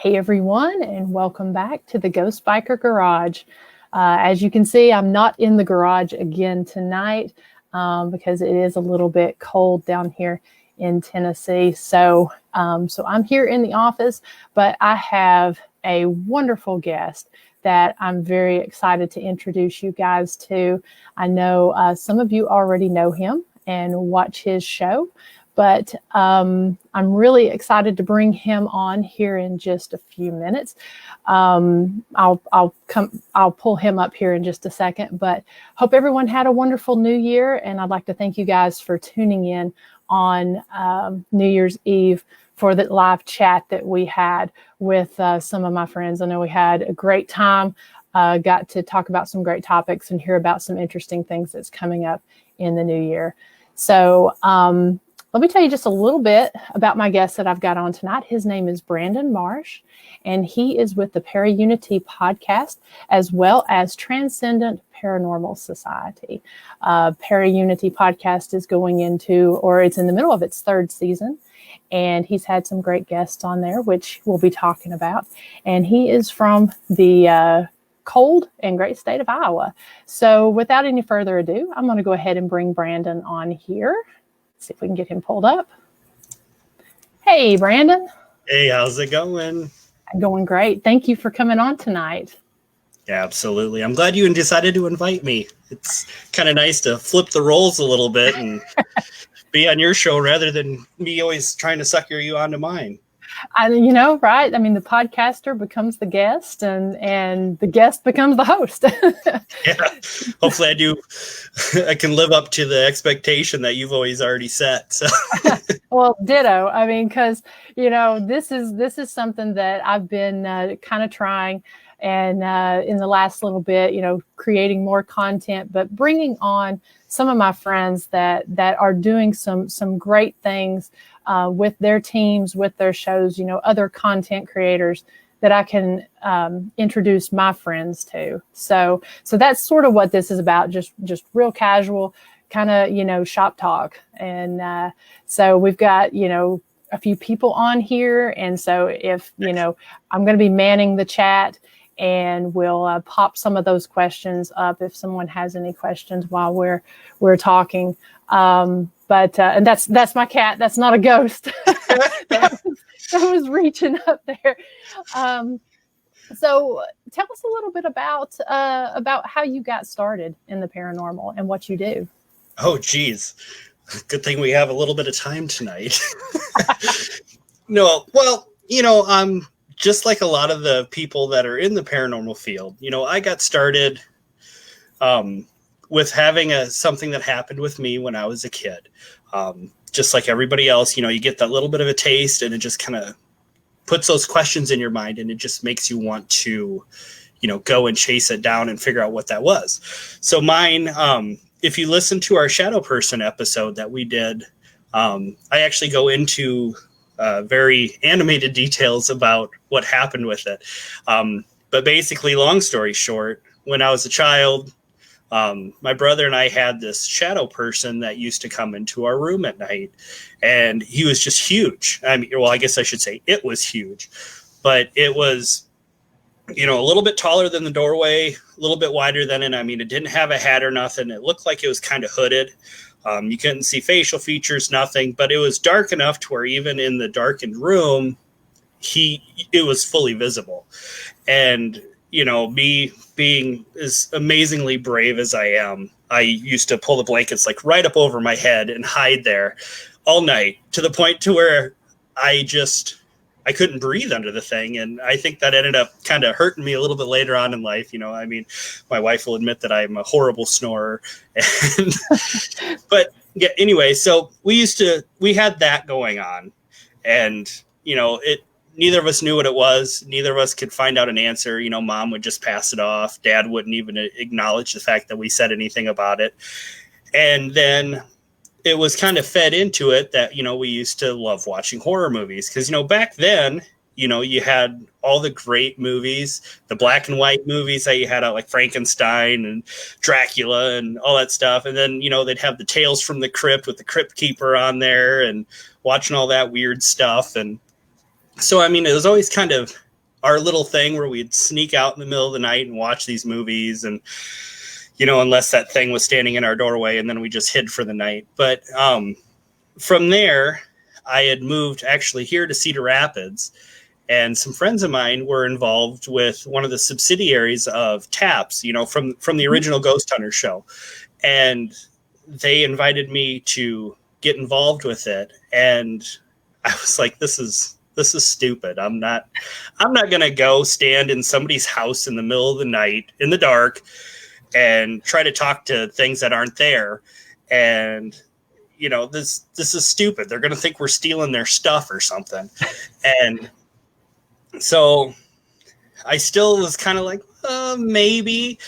Hey everyone, and welcome back to the Ghost Biker Garage. As you can see, I'm not in the garage again tonight because it is a little bit cold down here in Tennessee. So I'm here in the office, but I have a wonderful guest that I'm very excited to introduce you guys to. I know some of you already know him and watch his show, but I'm really excited to bring him on here in just a few minutes. I'll pull him up here in just a second, but hope everyone had a wonderful New Year. And I'd like to thank you guys for tuning in on New Year's Eve for the live chat that we had with some of my friends. I know we had a great time, got to talk about some great topics and hear about some interesting things that's coming up in the new year. So, let me tell you just a little bit about my guest that I've got on tonight. His name is Brandon Marsh, and he is with the ParaUnity Podcast, as well as Transcendent Paranormal Society. ParaUnity Podcast is going into, or it's in the middle of its third season, and he's had some great guests on there, which we'll be talking about. And he is from the cold and great state of Iowa. So without any further ado, I'm going to go ahead and bring Brandon on here. See if we can get him pulled up. Hey, Brandon. Hey, how's it going? Going great. Thank you for coming on tonight. Yeah, absolutely. I'm glad you decided to invite me. It's kind of nice to flip the roles a little bit and be on your show rather than me always trying to sucker you onto mine. Right? I mean, the podcaster becomes the guest and the guest becomes the host. Yeah, hopefully I can live up to the expectation that you've always already set. So. Well, ditto. I mean, because, this is something that I've been kind of trying and in the last little bit, creating more content, but bringing on some of my friends that are doing some great things with their teams, with their shows, other content creators that I can introduce my friends to. So that's sort of what this is about, just real casual kind of, shop talk. And so we've got, a few people on here. And so if, I'm going to be manning the chat, and we'll pop some of those questions up if someone has any questions while we're talking. But that's my cat. That's not a ghost. that was reaching up there. So tell us a little bit about how you got started in the paranormal and what you do. Oh, geez. Good thing we have a little bit of time tonight. No, well, just like a lot of the people that are in the paranormal field, I got started with having something that happened with me when I was a kid. Just like everybody else, you get that little bit of a taste and it just kind of puts those questions in your mind and it just makes you want to, go and chase it down and figure out what that was. So mine, if you listen to our Shadow Person episode that we did, I actually go into very animated details about what happened with it. But basically, long story short, when I was a child, my brother and I had this shadow person that used to come into our room at night, and he was just huge. I guess I should say it was huge, but it was, a little bit taller than the doorway, a little bit wider than it. It didn't have a hat or nothing. It looked like it was kind of hooded. You couldn't see facial features, nothing, but it was dark enough to where even in the darkened room, it was fully visible. And, me being as amazingly brave as I am, I used to pull the blankets like right up over my head and hide there all night to the point to where I couldn't breathe under the thing. And I think that ended up kind of hurting me a little bit later on in life. My wife will admit that I'm a horrible snorer. But yeah, anyway, so we had that going on, and, neither of us knew what it was. Neither of us could find out an answer. Mom would just pass it off. Dad wouldn't even acknowledge the fact that we said anything about it. And then it was kind of fed into it that, we used to love watching horror movies because, back then, you had all the great movies, the black and white movies that you had out like Frankenstein and Dracula and all that stuff. And then, they'd have the Tales from the Crypt with the Crypt Keeper on there and watching all that weird stuff. And so, it was always kind of our little thing where we'd sneak out in the middle of the night and watch these movies, and you know, unless that thing was standing in our doorway, and then we just hid for the night. But from there, I had moved actually here to Cedar Rapids, and some friends of mine were involved with one of the subsidiaries of TAPS, you know, from the original Ghost Hunter show. And they invited me to get involved with it. And I was like, this is stupid. I'm not going to go stand in somebody's house in the middle of the night in the dark and try to talk to things that aren't there. And, you know, this is stupid. They're going to think we're stealing their stuff or something. And so I still was kind of like, maybe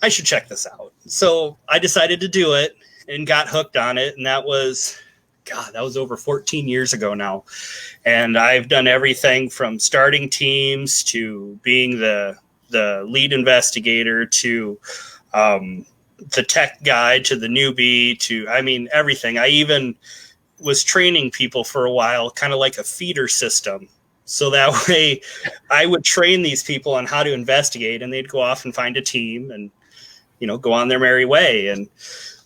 I should check this out. So I decided to do it and got hooked on it. And that was over 14 years ago now. And I've done everything from starting teams to being the lead investigator to the tech guy to the newbie to, I mean, everything. I even was training people for a while, kind of like a feeder system. So that way I would train these people on how to investigate, and they'd go off and find a team and, you know, go on their merry way. And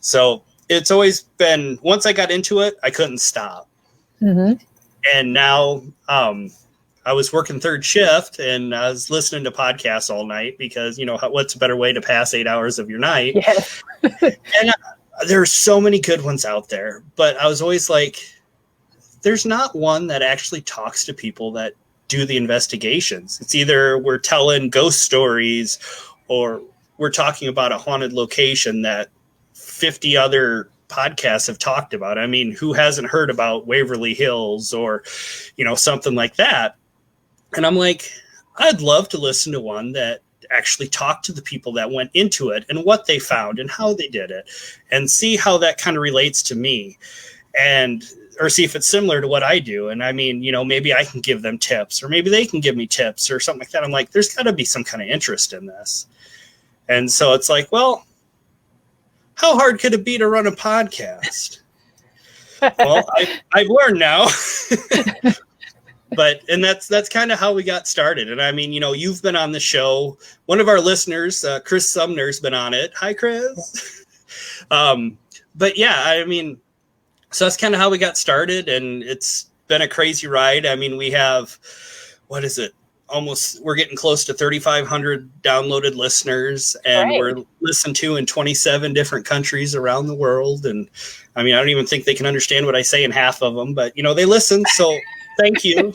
so it's always been, once I got into it, I couldn't stop. Mm-hmm. And now I was working third shift, and I was listening to podcasts all night because, you know, what's a better way to pass 8 hours of your night? Yes. And there's so many good ones out there, but I was always like, there's not one that actually talks to people that do the investigations. It's either we're telling ghost stories or we're talking about a haunted location that 50 other podcasts have talked about. I mean, who hasn't heard about Waverly Hills or, you know, something like that? And I'm like, I'd love to listen to one that actually talked to the people that went into it and what they found and how they did it, and see how that kind of relates to me, and or see if it's similar to what I do. And I mean, you know, maybe I can give them tips, or maybe they can give me tips or something like that. I'm like, there's got to be some kind of interest in this. And so it's like, well, how hard could it be to run a podcast? Well, I've learned now. And that's kind of how we got started. And I mean, you know, you've been on the show. One of our listeners, Chris Sumner's been on it. Hi, Chris. But yeah, I mean, so that's kind of how we got started, and it's been a crazy ride. I mean, we have, what is it? We're getting close to 3,500 downloaded listeners, and we're listened to in 27 different countries around the world. And I mean, I don't even think they can understand what I say in half of them, but you know, they listen. So thank you.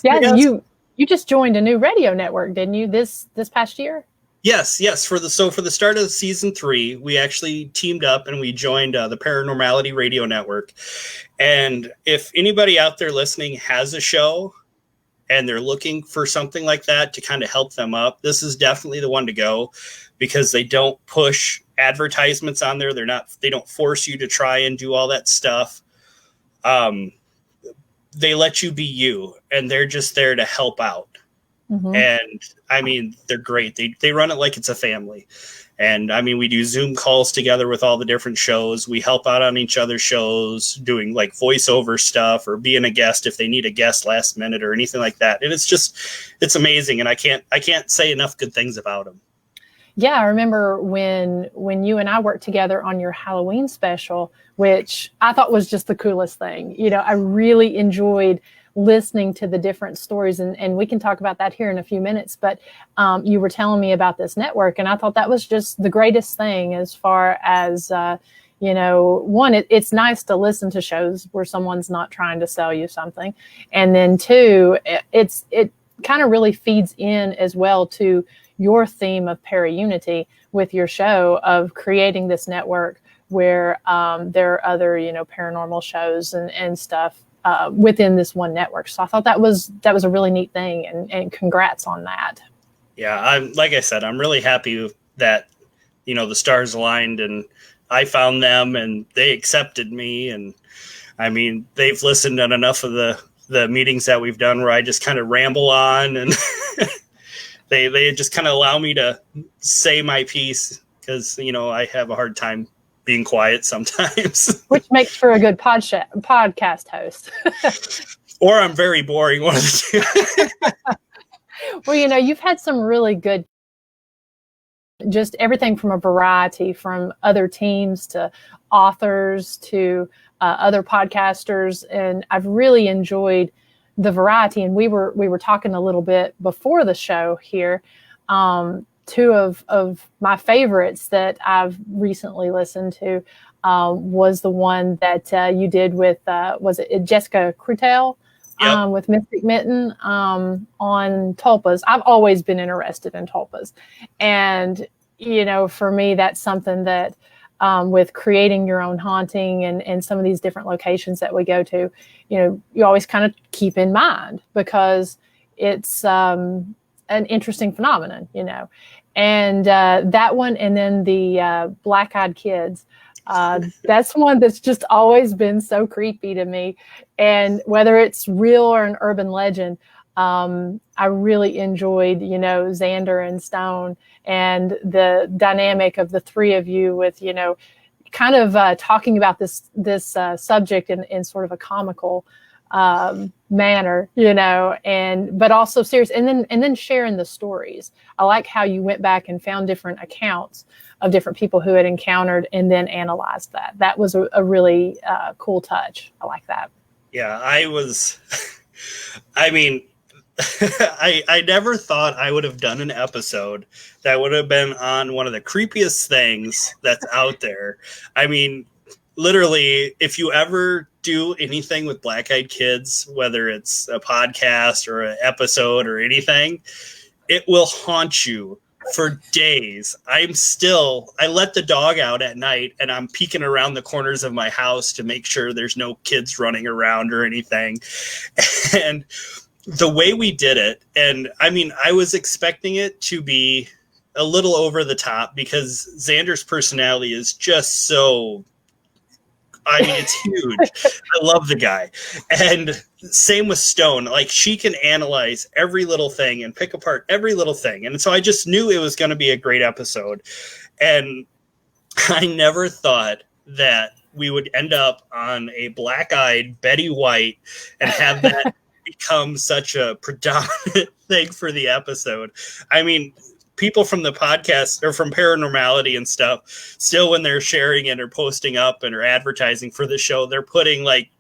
Yeah. You just joined a new radio network, didn't you? This past year? Yes. For the start of season 3, we actually teamed up and we joined the Paranormality Radio Network. And if anybody out there listening has a show and they're looking for something like that to kind of help them up, this is definitely the one to go, because they don't push advertisements on there. They don't force you to try and do all that stuff. They let you be you, and they're just there to help out. Mm-hmm. And I mean, they're great. They run it like it's a family. And I mean, we do Zoom calls together with all the different shows. We help out on each other's shows, doing like voiceover stuff or being a guest if they need a guest last minute or anything like that. And it's amazing. And I can't say enough good things about them. Yeah, I remember when you and I worked together on your Halloween special, which I thought was just the coolest thing. You know, I really enjoyed listening to the different stories, and we can talk about that here in a few minutes. But you were telling me about this network, and I thought that was just the greatest thing as far as, you know, one, it's nice to listen to shows where someone's not trying to sell you something. And then two, it kind of really feeds in as well to your theme of ParaUnity with your show of creating this network where there are other, you know, paranormal shows and stuff within this one network. So I thought that was a really neat thing, and congrats on that. Yeah, like I said, I'm really happy that, you know, the stars aligned and I found them and they accepted me. And I mean, they've listened to enough of the meetings that we've done where I just kind of ramble on, and they just kind of allow me to say my piece, because, you know, I have a hard time being quiet sometimes. Which makes for a good podcast host. Or I'm very boring, one of the two. Well, you've had some really good, just everything from a variety, from other teams to authors to other podcasters. And I've really enjoyed the variety. And we were talking a little bit before the show here. Two of my favorites that I've recently listened to was the one that you did with, was it Jessica Crutel? Yep. With Mystic Mitten on tulpas. I've always been interested in tulpas. And, for me, that's something that with creating your own haunting and some of these different locations that we go to, you always kind of keep in mind, because it's an interesting phenomenon, And that one, and then the Black-Eyed Kids. That's one that's just always been so creepy to me. And whether it's real or an urban legend, I really enjoyed, Xander and Stone, and the dynamic of the three of you with, kind of talking about this subject in sort of a comical manner, but also serious, and then sharing the stories. I like how you went back and found different accounts of different people who had encountered and then analyzed that. That was a really cool touch. I like that. Yeah, I never thought I would have done an episode that would have been on one of the creepiest things that's out there. I mean, literally, if you ever do anything with Black-Eyed Kids, whether it's a podcast or an episode or anything, it will haunt you for days. I let the dog out at night, and I'm peeking around the corners of my house to make sure there's no kids running around or anything. And the way we did it, and I was expecting it to be a little over the top, because Xander's personality is just so, it's huge. I love the guy. And same with Stone. Like, she can analyze every little thing and pick apart every little thing. And so I just knew it was going to be a great episode. And I never thought that we would end up on a black-eyed Betty White and have that become such a predominant thing for the episode. People from the podcast or from Paranormality and stuff, still when they're sharing it or posting up and or advertising for the show, they're putting like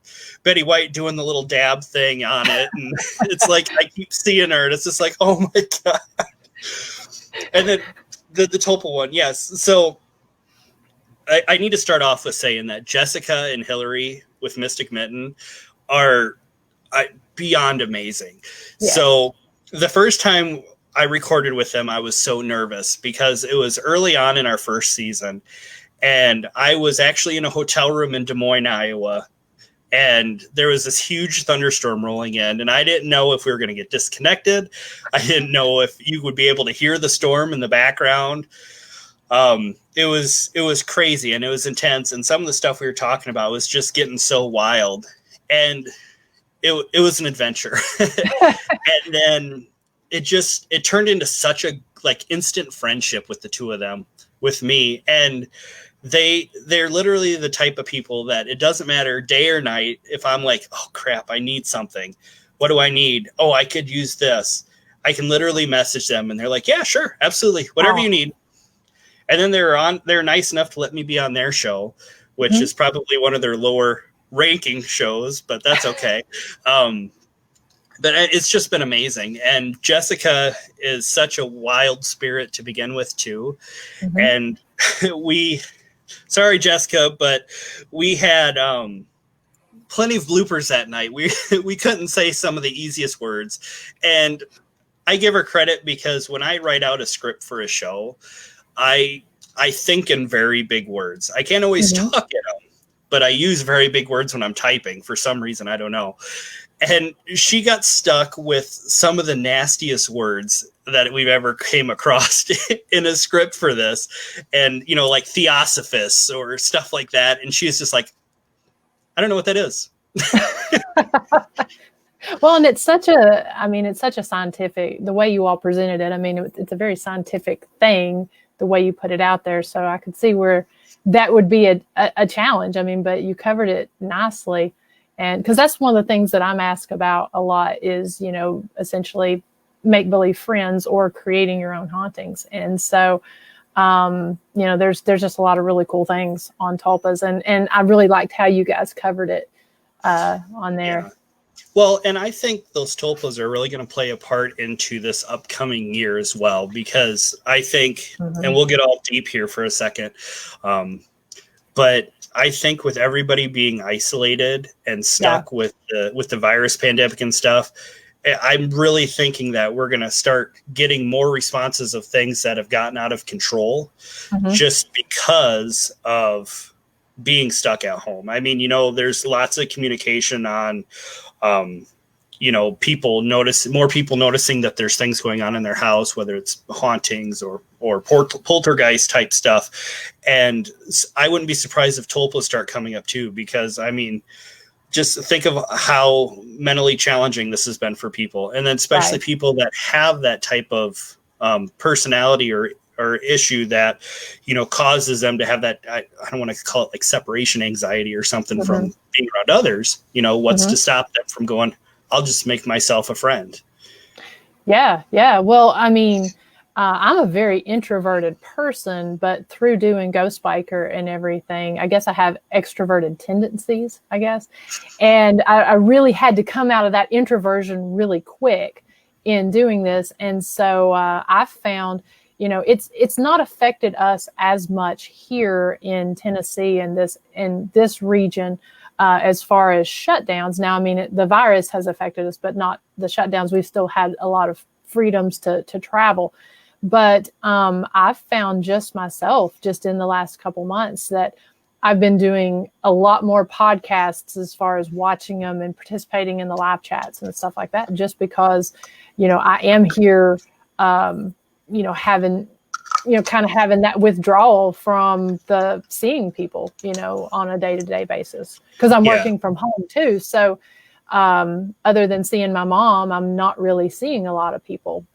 Betty White doing the little dab thing on it. And it's like, I keep seeing her and it's just like, oh my God. And then the Tulpa one. Yes. So I need to start off with saying that Jessica and Hillary with Mystic Mitten are beyond amazing. Yeah. So the first time I recorded with them, I was so nervous because it was early on in our first season. And I was actually in a hotel room in Des Moines, Iowa. And there was this huge thunderstorm rolling in. And I didn't know if we were going to get disconnected. I didn't know if you would be able to hear the storm in the background. It was crazy and it was intense. And some of the stuff we were talking about was just getting so wild. And it was an adventure. And then it turned into such a instant friendship with the two of them, with me. And they're literally the type of people that it doesn't matter day or night. If I'm like, oh crap, I need something. What do I need? Oh, I could use this. I can literally message them and they're like, yeah, sure. Absolutely. Whatever you need. And then they're nice enough to let me be on their show, which is probably one of their lower ranking shows, but that's okay. But it's just been amazing. And Jessica is such a wild spirit to begin with, too. And sorry, Jessica, but we had plenty of bloopers that night. We couldn't say some of the easiest words. And I give her credit because when I write out a script for a show, I think in very big words. I can't always talk at them, but I use very big words when I'm typing for some reason. I don't know. And she got stuck with some of the nastiest words that we've ever came across in a script for this. And, like Theosophist or stuff like that. And she's just like, I don't know what that is. Well, and it's such a scientific, the way you all presented it. It's a very scientific thing, the way you put it out there. So I could see where that would be a challenge. I mean, but you covered it nicely. And because that's one of the things that I'm asked about a lot is, essentially make believe friends or creating your own hauntings. And so, there's just a lot of really cool things on tulpas, and I really liked how you guys covered it on there. Yeah. Well, and I think those tulpas are really going to play a part into this upcoming year as well, because I think, and we'll get all deep here for a second, but I think with everybody being isolated and stuck with the virus pandemic and stuff, I'm really thinking that we're going to start getting more responses of things that have gotten out of control just because of being stuck at home. I mean, there's lots of communication on, more people noticing that there's things going on in their house, whether it's hauntings or poltergeist type stuff. And I wouldn't be surprised if tulpas start coming up too, because I mean, just think of how mentally challenging this has been for people. And then especially people that have that type of personality or issue that, causes them to have that, I don't want to call it like separation anxiety or something from being around others, what's to stop them from going, I'll just make myself a friend. Yeah. Yeah. Well, I mean, I'm a very introverted person, but through doing Ghost Biker and everything, I guess I have extroverted tendencies, I guess. And I really had to come out of that introversion really quick in doing this. And so I found, it's not affected us as much here in Tennessee and this region as far as shutdowns. Now, I mean, the virus has affected us, but not the shutdowns. We've still had a lot of freedoms to travel. But I've found just in the last couple months that I've been doing a lot more podcasts as far as watching them and participating in the live chats and stuff like that, just because, I am here, having that withdrawal from the seeing people, on a day-to-day basis, because I'm working from home too. So other than seeing my mom, I'm not really seeing a lot of people,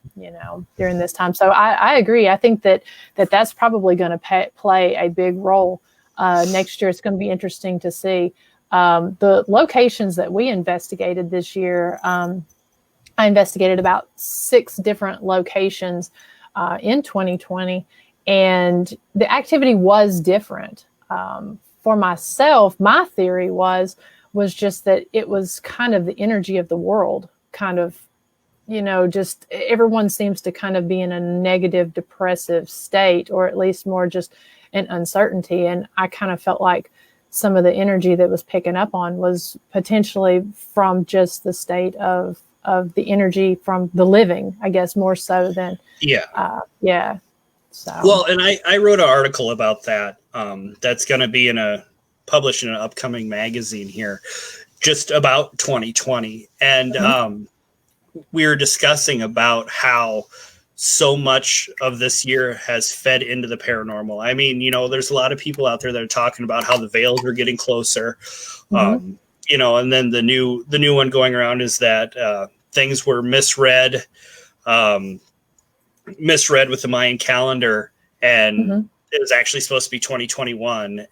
during this time. So I agree. I think that's probably going to play a big role next year. It's going to be interesting to see the locations that we investigated this year. I investigated about 6 different locations in 2020, and the activity was different. For myself, my theory was just that it was kind of the energy of the world, kind of, just everyone seems to kind of be in a negative, depressive state, or at least more just an uncertainty. And I kind of felt like some of the energy that was picking up on was potentially from just the state of the energy from the living, I guess, more so than. So. Well, and I wrote an article about that. That's going to be published in an upcoming magazine here, just about 2020. And we were discussing about how so much of this year has fed into the paranormal. I mean, there's a lot of people out there that are talking about how the veils are getting closer. And then the new one going around is that things were misread with the Mayan calendar, and it was actually supposed to be 2021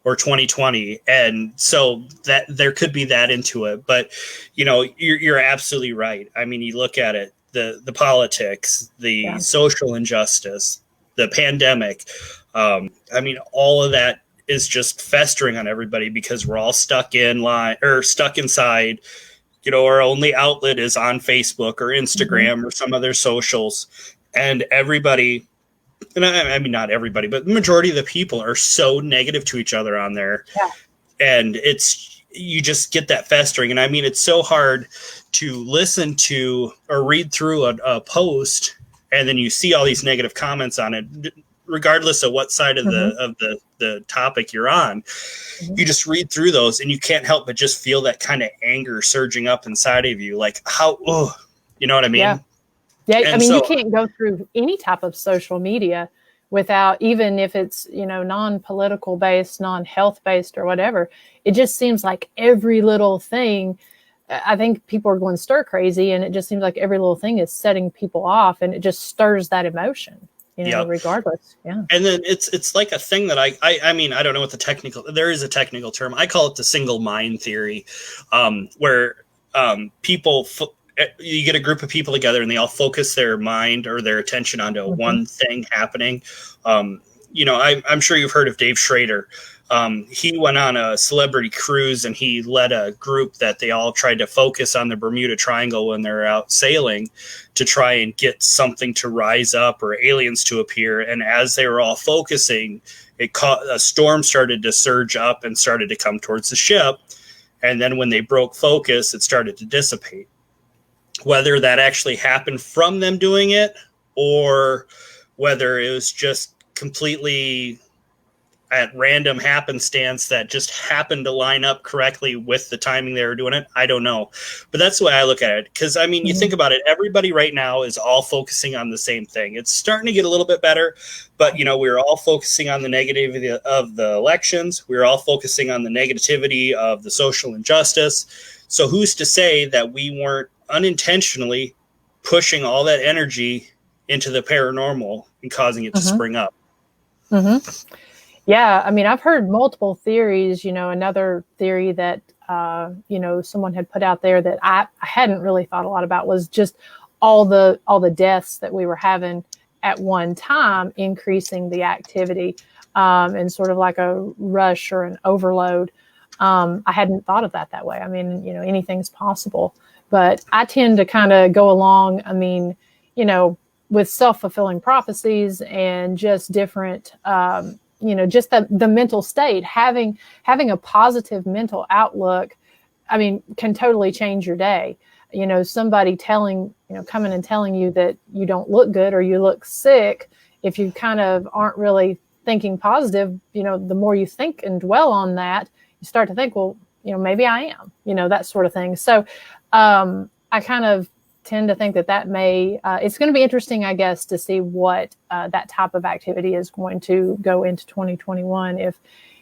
or 2020. And so that there could be that into it, but you're absolutely right. I mean, you look at it, the politics, the social injustice, the pandemic. I mean, all of that is just festering on everybody because we're all stuck inside. Our only outlet is on Facebook or Instagram or some other socials, and everybody, and I mean, not everybody, but the majority of the people are so negative to each other on there. Yeah. And you just get that festering. And I mean, it's so hard to listen to or read through a post, and then you see all these negative comments on it, regardless of what side of the topic you're on. You just read through those and you can't help but just feel that kind of anger surging up inside of you. Like you know what I mean? Yeah. Yeah. And I mean, you can't go through any type of social media without, even if it's, non-political based, non-health based or whatever. It just seems like every little thing, I think people are going stir crazy, and it just seems like every little thing is setting people off, and it just stirs that emotion. regardless. Yeah. And then it's like a thing that I mean, I don't know what there is a technical term. I call it the single mind theory, where you get a group of people together and they all focus their mind or their attention onto one thing happening. I'm sure you've heard of Dave Schrader. He went on a celebrity cruise and he led a group that they all tried to focus on the Bermuda Triangle when they're out sailing to try and get something to rise up or aliens to appear. And as they were all focusing, a storm started to surge up and started to come towards the ship. And then when they broke focus, it started to dissipate. Whether that actually happened from them doing it or whether it was just completely at random happenstance that just happened to line up correctly with the timing they were doing it, I don't know. But that's the way I look at it. Because, I mean, you think about it, everybody right now is all focusing on the same thing. It's starting to get a little bit better, but, we're all focusing on the negativity of the elections. We're all focusing on the negativity of the social injustice. So who's to say that we weren't unintentionally pushing all that energy into the paranormal and causing it to spring up? Yeah, I mean, I've heard multiple theories. Another theory that someone had put out there that I hadn't really thought a lot about was just all the deaths that we were having at one time, increasing the activity and sort of like a rush or an overload. I hadn't thought of that way. I mean, anything's possible. But I tend to kind of go along, I mean, with self-fulfilling prophecies and just different, just the mental state, having a positive mental outlook, I mean, can totally change your day. Somebody coming and telling you that you don't look good or you look sick, if you kind of aren't really thinking positive, the more you think and dwell on that, you start to think, well, maybe I am, that sort of thing. So, I kind of tend to think that may, it's going to be interesting, I guess, to see what that type of activity is going to go into 2021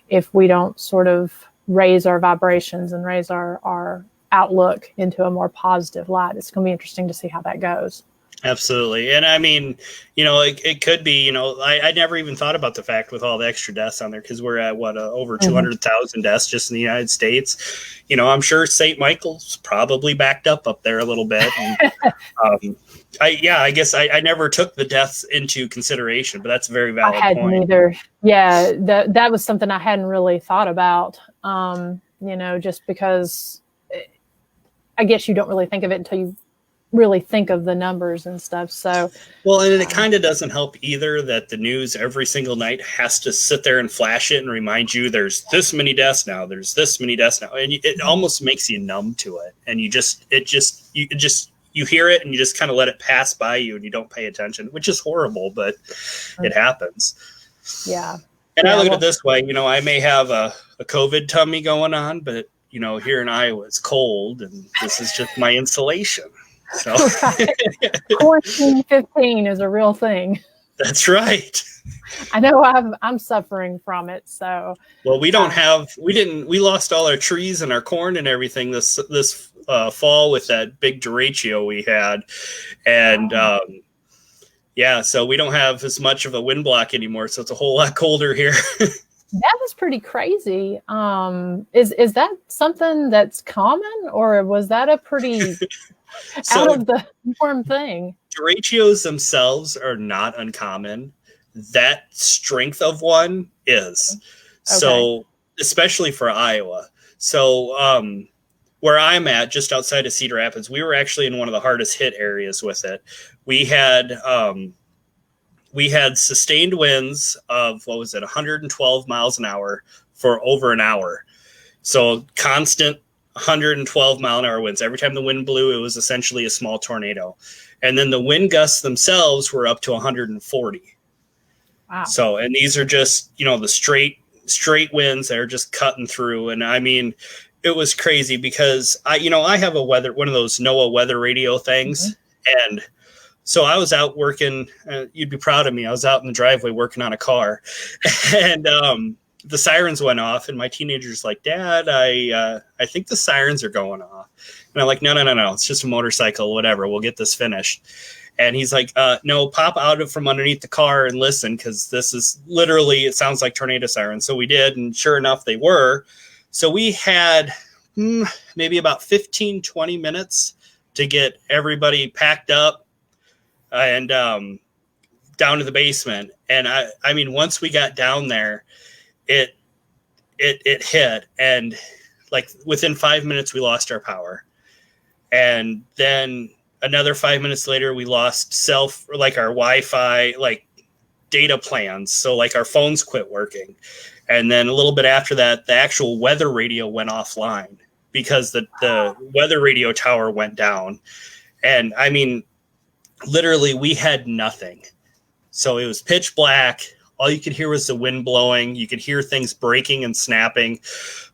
if we don't sort of raise our vibrations and raise our outlook into a more positive light. It's going to be interesting to see how that goes. Absolutely. And I mean, it could be, I never even thought about the fact with all the extra deaths on there, because we're at over 200,000 deaths just in the United States. I'm sure St. Michael's probably backed up there a little bit. And, I guess I never took the deaths into consideration, but that's a very valid point. I hadn't either. Yeah, that was something I hadn't really thought about, just because I guess you don't really think of it until you really think of the numbers and stuff. So, well, and it kind of doesn't help either that the news every single night has to sit there and flash it and remind you there's this many deaths now, there's this many deaths now, and it almost makes you numb to it, and you hear it and you just kind of let it pass by you and you don't pay attention, which is horrible, but it happens. Yeah. And I look at it this way, I may have a COVID tummy going on, but here in Iowa it's cold and this is just my insulation. So Quarantine 15 is a real thing. That's right. I know I'm suffering from it. So, well, we lost all our trees and our corn and everything this fall with that big derecho we had. And, so we don't have as much of a wind block anymore. So it's a whole lot colder here. That was pretty crazy. Is that something that's common, or was that a pretty out of the norm thing? Derechos themselves are not uncommon. That strength of one is. Okay. So, especially for Iowa. So, where I'm at, just outside of Cedar Rapids, we were actually in one of the hardest hit areas with it. We had sustained winds of 112 miles an hour for over an hour. So constant 112 mile an hour winds. Every time the wind blew, it was essentially a small tornado. And then the wind gusts themselves were up to 140. Wow. So, and these are just, the straight winds that are just cutting through. And I mean, it was crazy because I have one of those NOAA weather radio things. Mm-hmm. And so I was out working, you'd be proud of me. I was out in the driveway working on a car, and the sirens went off, and my teenager's like, Dad, I think the sirens are going off. And I'm like, no, it's just a motorcycle, whatever, we'll get this finished. And he's like, no, pop out from underneath the car and listen, because this is literally, it sounds like tornado sirens. So we did, and sure enough, they were. So we had maybe about 15, 20 minutes to get everybody packed up and down to the basement. And I mean, once we got down there, it hit, and like within 5 minutes we lost our power, and then another 5 minutes later we lost our Wi-Fi like data plans, so like our phones quit working. And then a little bit after that, the actual weather radio went offline because the weather radio tower went down. And I mean, literally we had nothing. So it was pitch black. All you could hear was the wind blowing. You could hear things breaking and snapping.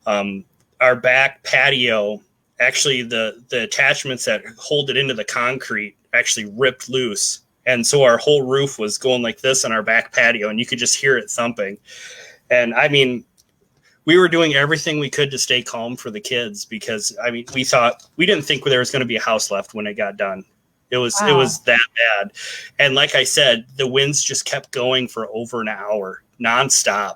Our back patio, actually the attachments that hold it into the concrete actually ripped loose. And so our whole roof was going like this on our back patio, and you could just hear it thumping. And I mean, we were doing everything we could to stay calm for the kids, because I mean, we didn't think there was going to be a house left when it got done. It was that bad. And like I said, the winds just kept going for over an hour nonstop.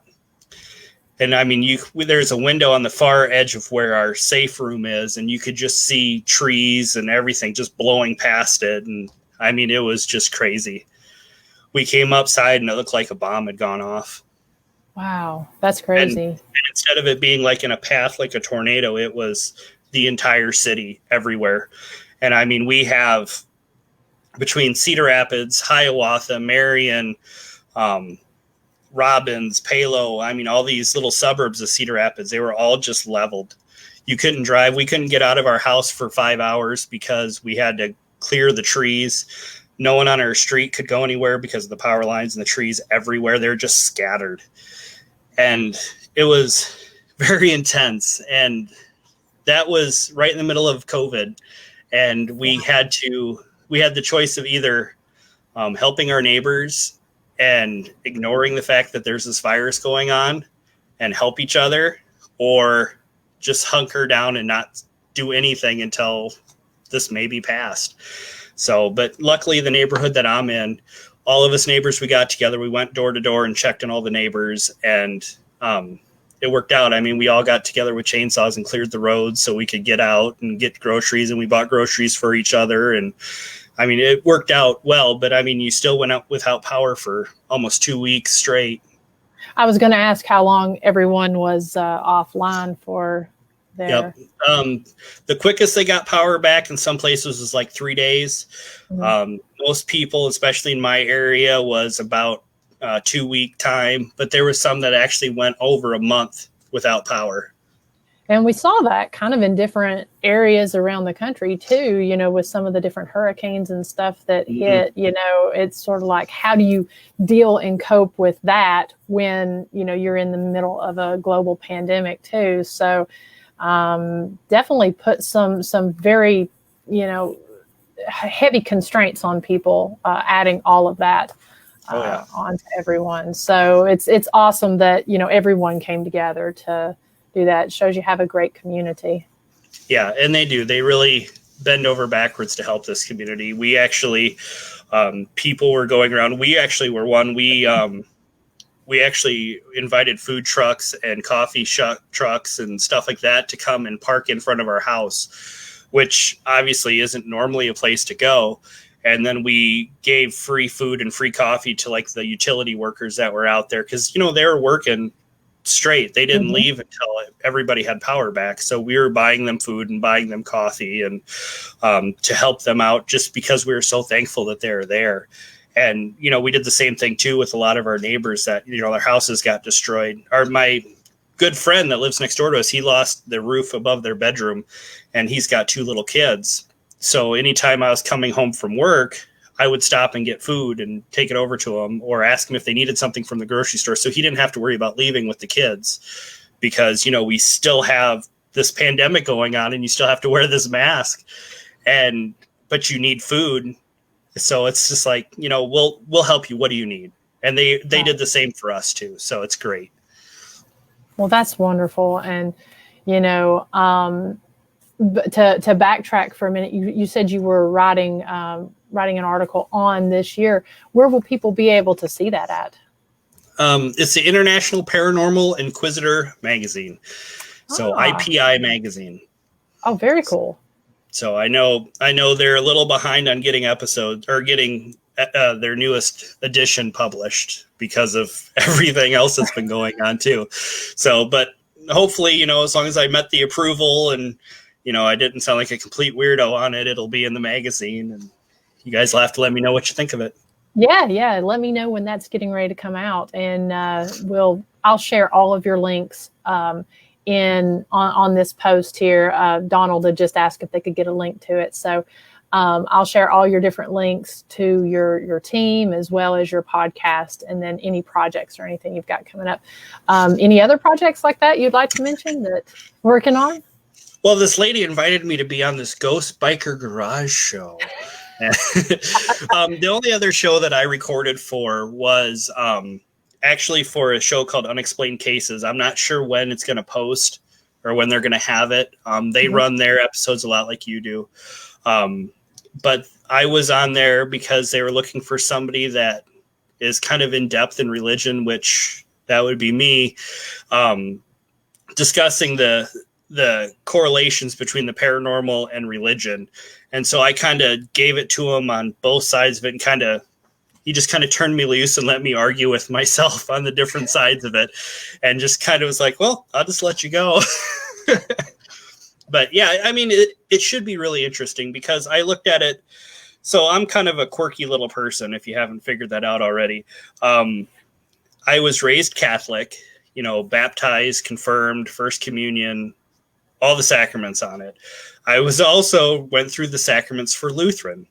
And I mean, there's a window on the far edge of where our safe room is, and you could just see trees and everything just blowing past it. And I mean, it was just crazy. We came upside and it looked like a bomb had gone off. Wow, that's crazy. And instead of it being like in a path like a tornado, it was the entire city everywhere. And I mean, we have between Cedar Rapids, Hiawatha, Marion, Robbins, Palo, I mean, all these little suburbs of Cedar Rapids, they were all just leveled. You couldn't drive. We couldn't get out of our house for 5 hours because we had to clear the trees. No one on our street could go anywhere because of the power lines and the trees everywhere. They're just scattered. And it was very intense. And that was right in the middle of COVID. And we had the choice of either helping our neighbors and ignoring the fact that there's this virus going on and help each other, or just hunker down and not do anything until this may be passed. So, but luckily the neighborhood that I'm in, all of us neighbors, we got together, we went door to door and checked on all the neighbors, and it worked out. I mean, we all got together with chainsaws and cleared the roads so we could get out and get groceries, and we bought groceries for each other. And I mean, it worked out well, but I mean, you still went out without power for almost 2 weeks straight. I was going to ask how long everyone was offline for there. Yep. The quickest they got power back in some places was like 3 days. Mm-hmm. Most people, especially in my area, was about 2 week time, but there was some that actually went over a month without power. And we saw that kind of in different areas around the country too, you know, with some of the different hurricanes and stuff that mm-hmm. hit. You know, it's sort of like, how do you deal and cope with that when, you know, you're in the middle of a global pandemic too? So definitely put some very, you know, heavy constraints on people, adding all of that onto everyone. So it's awesome that, you know, everyone came together to do that. It shows you have a great community. Yeah, and they do. They really bend over backwards to help this community. We actually, people were going around. We actually were one. We actually invited food trucks and coffee trucks and stuff like that to come and park in front of our house, which obviously isn't normally a place to go. And then we gave free food and free coffee to like the utility workers that were out there, because, you know, they were working straight. They didn't mm-hmm. leave until everybody had power back. So we were buying them food and buying them coffee and to help them out, just because we were so thankful that they were there. And, you know, we did the same thing too with a lot of our neighbors that, you know, their houses got destroyed. My good friend that lives next door to us, he lost the roof above their bedroom, and he's got 2 little kids. So anytime I was coming home from work, I would stop and get food and take it over to him, or ask him if they needed something from the grocery store. So he didn't have to worry about leaving with the kids, because, you know, we still have this pandemic going on and you still have to wear this mask, but you need food. So it's just like, you know, we'll help you. What do you need? And they did the same for us too. So it's great. Well, that's wonderful. And, you know, to backtrack for a minute, you said you were writing an article on this year. Where will people be able to see that at? It's the International Paranormal Inquisitor magazine. So IPI magazine. Oh, very cool. So I know they're a little behind on getting episodes or getting their newest edition published because of everything else that's been going on too. So, but hopefully, you know, as long as I met the approval and, you know, I didn't sound like a complete weirdo on it, it'll be in the magazine, and you guys will have to let me know what you think of it. Yeah. Let me know when that's getting ready to come out, and I'll share all of your links on this post here. Donald had just asked if they could get a link to it, so I'll share all your different links to your team as well as your podcast, and then any projects or anything you've got coming up. Any other projects like that you'd like to mention that you're working on? Well, this lady invited me to be on this Ghost Biker Garage show. The only other show that I recorded for was actually for a show called Unexplained Cases. I'm not sure when it's going to post or when they're going to have it. They run their episodes a lot like you do. But I was on there because they were looking for somebody that is kind of in depth in religion, which that would be me, discussing the correlations between the paranormal and religion. And so I kind of gave it to him on both sides of it, and he just kind of turned me loose and let me argue with myself on the different sides of it, and just kind of was like, well, I'll just let you go. But yeah, I mean, it should be really interesting because I looked at it. So I'm kind of a quirky little person, if you haven't figured that out already. I was raised Catholic, you know, baptized, confirmed, First Communion, all the sacraments on it. I was also went through the sacraments for Lutheran.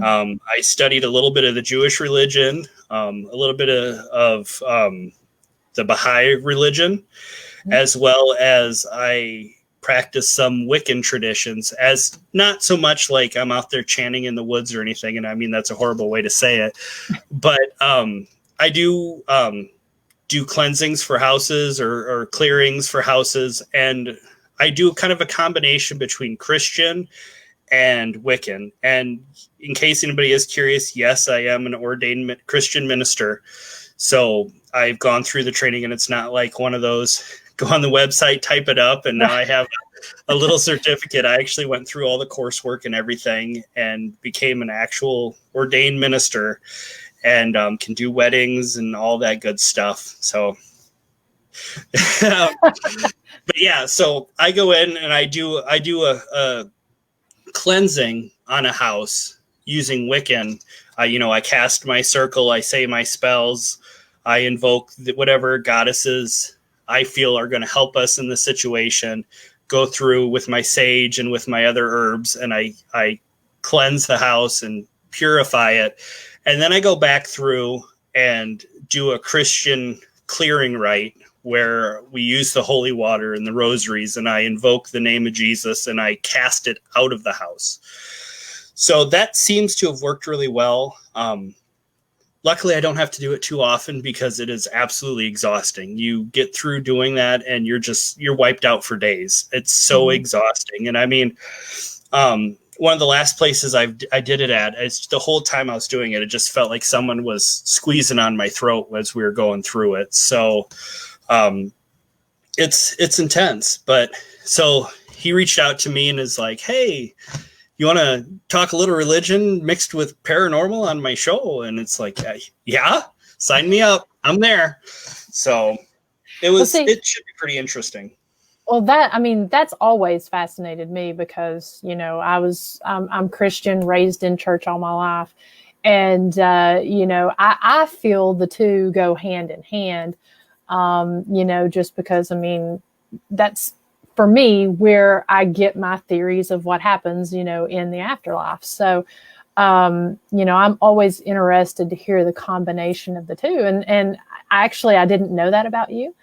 I studied a little bit of the Jewish religion, a little bit of the Baha'i religion, as well as I practiced some Wiccan traditions, as not so much like I'm out there chanting in the woods or anything. And I mean, that's a horrible way to say it, but I do cleansings for houses or clearings for houses. And I do kind of a combination between Christian and Wiccan. And in case anybody is curious, yes, I am an ordained Christian minister. So I've gone through the training, and it's not like one of those go on the website, type it up, and now I have a little certificate. I actually went through all the coursework and everything and became an actual ordained minister, and can do weddings and all that good stuff. So, but yeah, so I go in and I do a cleansing on a house using Wiccan. I cast my circle, I say my spells, I invoke whatever goddesses I feel are going to help us in the situation, go through with my sage and with my other herbs, and I cleanse the house and purify it. And then I go back through and do a Christian clearing rite where we use the holy water and the rosaries, and I invoke the name of Jesus and I cast it out of the house. So that seems to have worked really well. Luckily, I don't have to do it too often because it is absolutely exhausting. You get through doing that and you're wiped out for days. It's so exhausting. And I mean, one of the last places I did it at, it's the whole time I was doing it, it just felt like someone was squeezing on my throat as we were going through it. So it's intense. But so he reached out to me and is like, hey, you want to talk a little religion mixed with paranormal on my show? And it's like, yeah, sign me up. I'm there. So it should be pretty interesting. Well, that's always fascinated me because, I'm Christian, raised in church all my life. And, I feel the two go hand in hand, just because, that's, for me, where I get my theories of what happens, in the afterlife. So, I'm always interested to hear the combination of the two. And I didn't know that about you.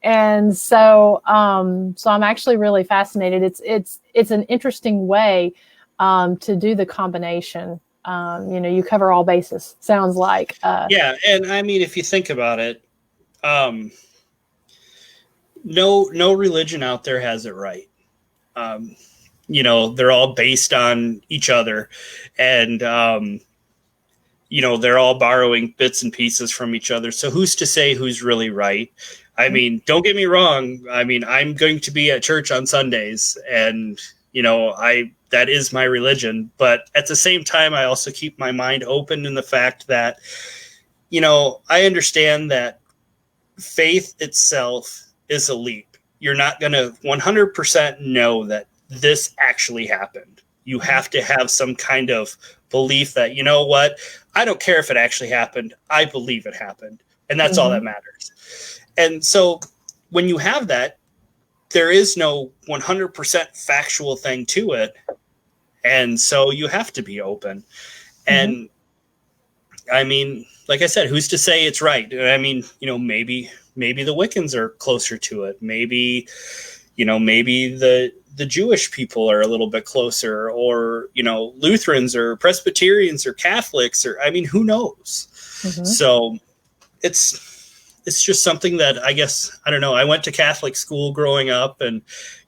And so I'm actually really fascinated. It's an interesting way to do the combination. You cover all bases, sounds like. Yeah. And I mean, if you think about it, no religion out there has it right. They're all based on each other, and they're all borrowing bits and pieces from each other. So who's to say who's really right? I mean, don't get me wrong. I mean, I'm going to be at church on Sundays, and that is my religion. But at the same time, I also keep my mind open in the fact that, I understand that faith itself is a leap. You're not going to 100% know that this actually happened. You have to have some kind of belief that, you know what, I don't care if it actually happened. I believe it happened. And that's all that matters. And so when you have that, there is no 100% factual thing to it. And so you have to be open. And I mean, like I said, who's to say it's right? I mean, maybe the Wiccans are closer to it. Maybe the Jewish people are a little bit closer, or, Lutherans or Presbyterians or Catholics, or, I mean, who knows? So it's just something that I guess, I don't know. I went to Catholic school growing up, and,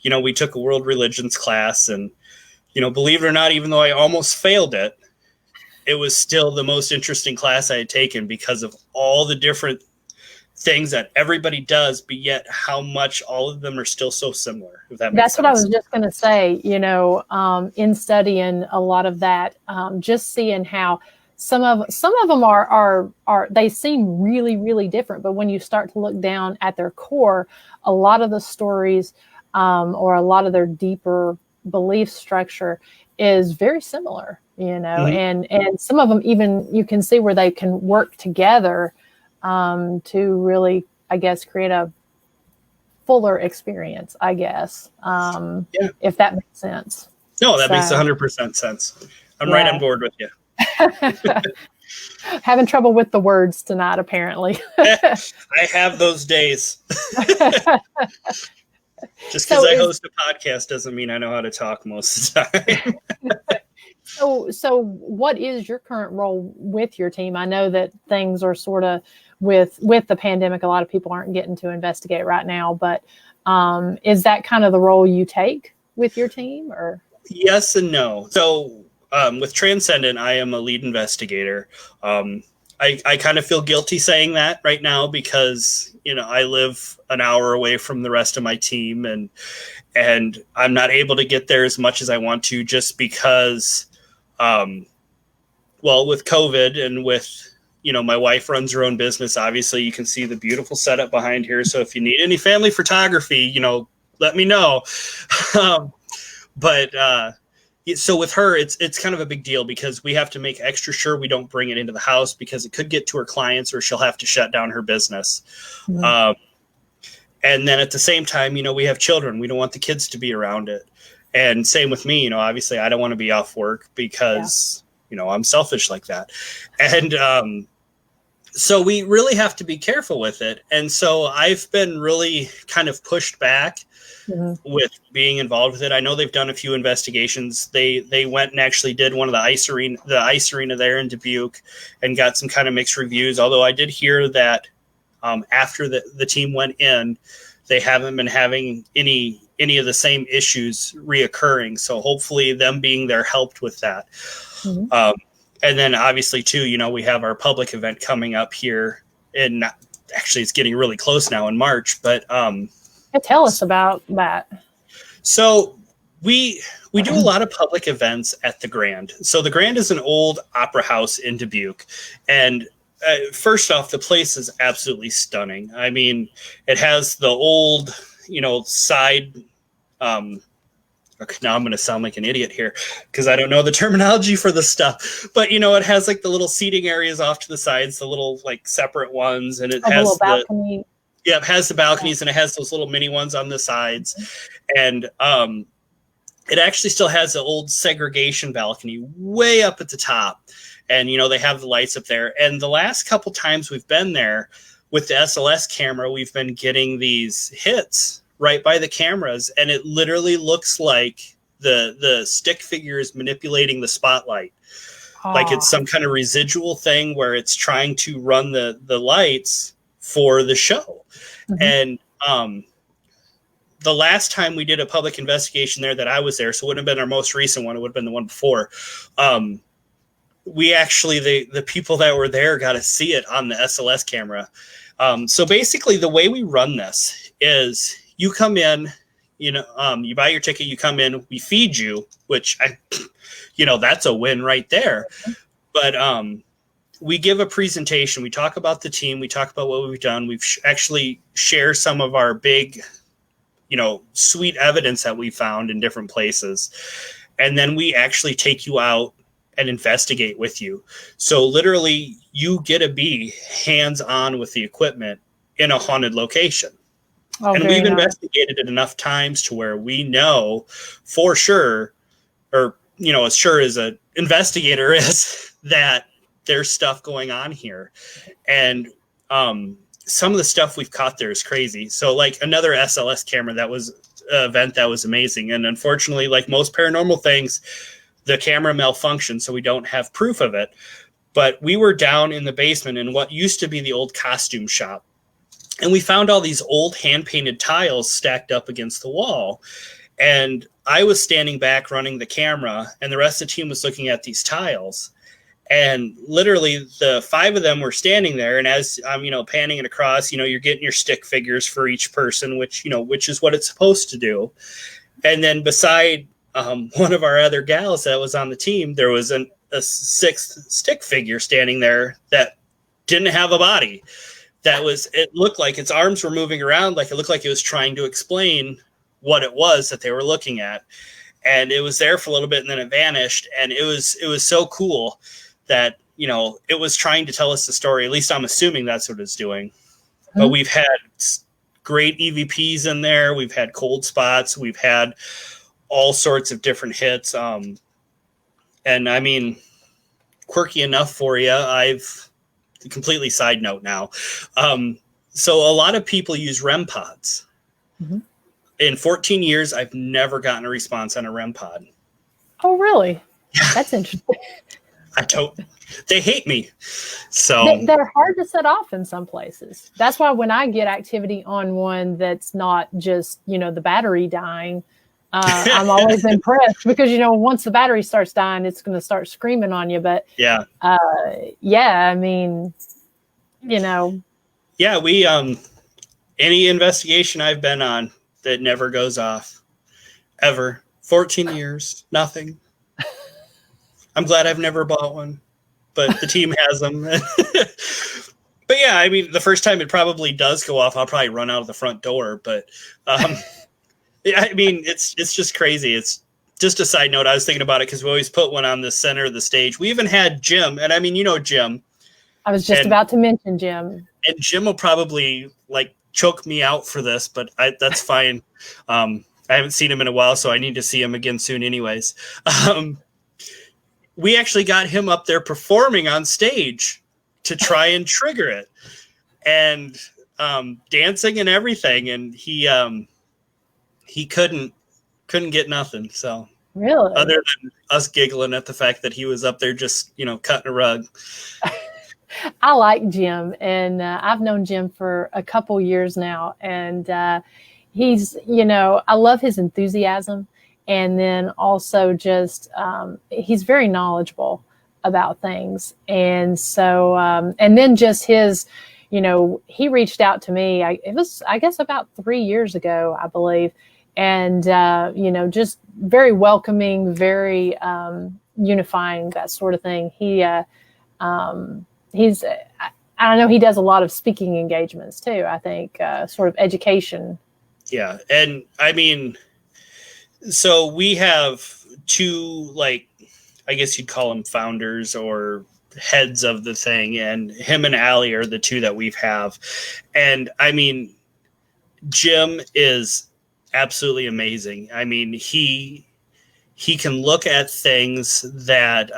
we took a world religions class, and, believe it or not, even though I almost failed it, it was still the most interesting class I had taken because of all the different things that everybody does, but yet how much all of them are still so similar. If that makes That's sense. what I was just going to say, in studying a lot of that, just seeing how some of them are they seem really, really different. But when you start to look down at their core, a lot of the stories or a lot of their deeper belief structure is very similar, and some of them even you can see where they can work together to really, I guess, create a fuller experience, I guess, if that makes sense. No, that makes 100% sense. I'm right on board with you. Having trouble with the words tonight, apparently. I have those days. Just because I host a podcast doesn't mean I know how to talk most of the time. So what is your current role with your team? I know that things are sort of with the pandemic, a lot of people aren't getting to investigate right now, but is that kind of the role you take with your team, or? Yes and no. So with Transcendent, I am a lead investigator. I kind of feel guilty saying that right now because, I live an hour away from the rest of my team, and I'm not able to get there as much as I want to just because, with COVID and with, my wife runs her own business. Obviously, you can see the beautiful setup behind here. So if you need any family photography, let me know. So with her, it's kind of a big deal because we have to make extra sure we don't bring it into the house because it could get to her clients or she'll have to shut down her business. And then at the same time, we have children. We don't want the kids to be around it. And same with me, obviously I don't want to be off work because, I'm selfish like that. And so we really have to be careful with it. And so I've been really kind of pushed back with being involved with it. I know they've done a few investigations. They went and actually did one of the ice arena there in Dubuque and got some kind of mixed reviews. Although I did hear that after the team went in, they haven't been having any of the same issues reoccurring. So hopefully them being there helped with that. And then obviously too, we have our public event coming up here, and actually it's getting really close now in March, but tell us about that. So we do a lot of public events at the Grand. So the Grand is an old opera house in Dubuque, and first off, the place is absolutely stunning. I mean, it has the old, side. Now I'm going to sound like an idiot here because I don't know the terminology for the stuff. But, it has like the little seating areas off to the sides, the little like separate ones. And it has the balcony. Yeah, it has the balconies and it has those little mini ones on the sides. And it actually still has the old segregation balcony way up at the top. And, they have the lights up there. And the last couple times we've been there with the SLS camera, we've been getting these hits right by the cameras, and it literally looks like the stick figure is manipulating the spotlight. Like it's some kind of residual thing where it's trying to run the lights for the show. And the last time we did a public investigation there that I was there, so it wouldn't have been our most recent one. It would have been the one before. We actually, the people that were there got to see it on the SLS camera. So basically the way we run this is you come in, you buy your ticket, you come in, we feed you, which that's a win right there. But we give a presentation. We talk about the team. We talk about what we've done. We've actually share some of our big, sweet evidence that we found in different places. And then we actually take you out and investigate with you. So literally you get to be hands-on with the equipment in a haunted location. And we've investigated it enough times to where we know for sure, or, as sure as an investigator is, that there's stuff going on here. And some of the stuff we've caught there is crazy. So like another SLS camera, that was an event that was amazing. And unfortunately, like most paranormal things, the camera malfunctioned, so we don't have proof of it. But we were down in the basement in what used to be the old costume shop. And we found all these old hand-painted tiles stacked up against the wall. And I was standing back running the camera, and the rest of the team was looking at these tiles. And literally the 5 of them were standing there. And as I'm, panning it across, you're getting your stick figures for each person, which is what it's supposed to do. And then beside one of our other gals that was on the team, there was a 6th stick figure standing there that didn't have a body. It looked like its arms were moving around. Like it looked like it was trying to explain what it was that they were looking at. And it was there for a little bit and then it vanished. And it was so cool that, it was trying to tell us the story. At least I'm assuming that's what it's doing. Mm-hmm. But we've had great EVPs in there. We've had cold spots. We've had all sorts of different hits. And I mean, quirky enough for you. I've completely side note now. So a lot of people use REM pods. Mm-hmm. In 14 years, I've never gotten a response on a REM pod. Oh, really? That's interesting. They hate me. So they're hard to set off in some places. That's why when I get activity on one that's not just, the battery dying, I'm always impressed because, once the battery starts dying, it's going to start screaming on you. But yeah, I mean, Yeah, we, any investigation I've been on that never goes off ever. 14 years, nothing. I'm glad I've never bought one, but the team has them. But yeah, I mean, the first time it probably does go off, I'll probably run out of the front door. But yeah, I mean, it's just crazy. It's just a side note. I was thinking about it because we always put one on the center of the stage. We even had Jim, and I mean, Jim. I was just about to mention Jim. And Jim will probably choke me out for this, but that's fine. I haven't seen him in a while, so I need to see him again soon anyways. We actually got him up there performing on stage to try and trigger it, and dancing and everything. And he couldn't get nothing. So really, other than us giggling at the fact that he was up there just, cutting a rug. I like Jim, and I've known Jim for a couple years now, and he's, I love his enthusiasm. And then also just, he's very knowledgeable about things. And so, and then just his, he reached out to me, it was, I guess, about 3 years ago, I believe. And, just very welcoming, very unifying, that sort of thing. I know he does a lot of speaking engagements too, I think, sort of education. Yeah. And I mean, so we have 2, I guess you'd call them founders or heads of the thing. And him and Allie are the 2 that we have. And I mean, Jim is absolutely amazing. I mean, he can look at things that,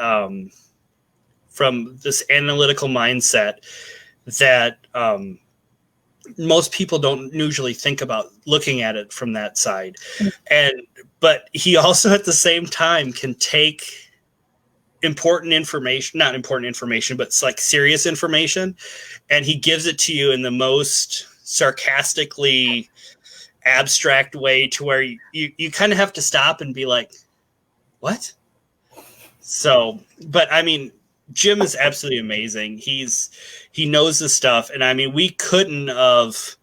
from this analytical mindset that, most people don't usually think about looking at it from that side. But he also at the same time can take not important information, but it's serious information. And he gives it to you in the most sarcastically abstract way to where you kind of have to stop and be like, what? So, but I mean, Jim is absolutely amazing. He knows the stuff. And I mean, we couldn't have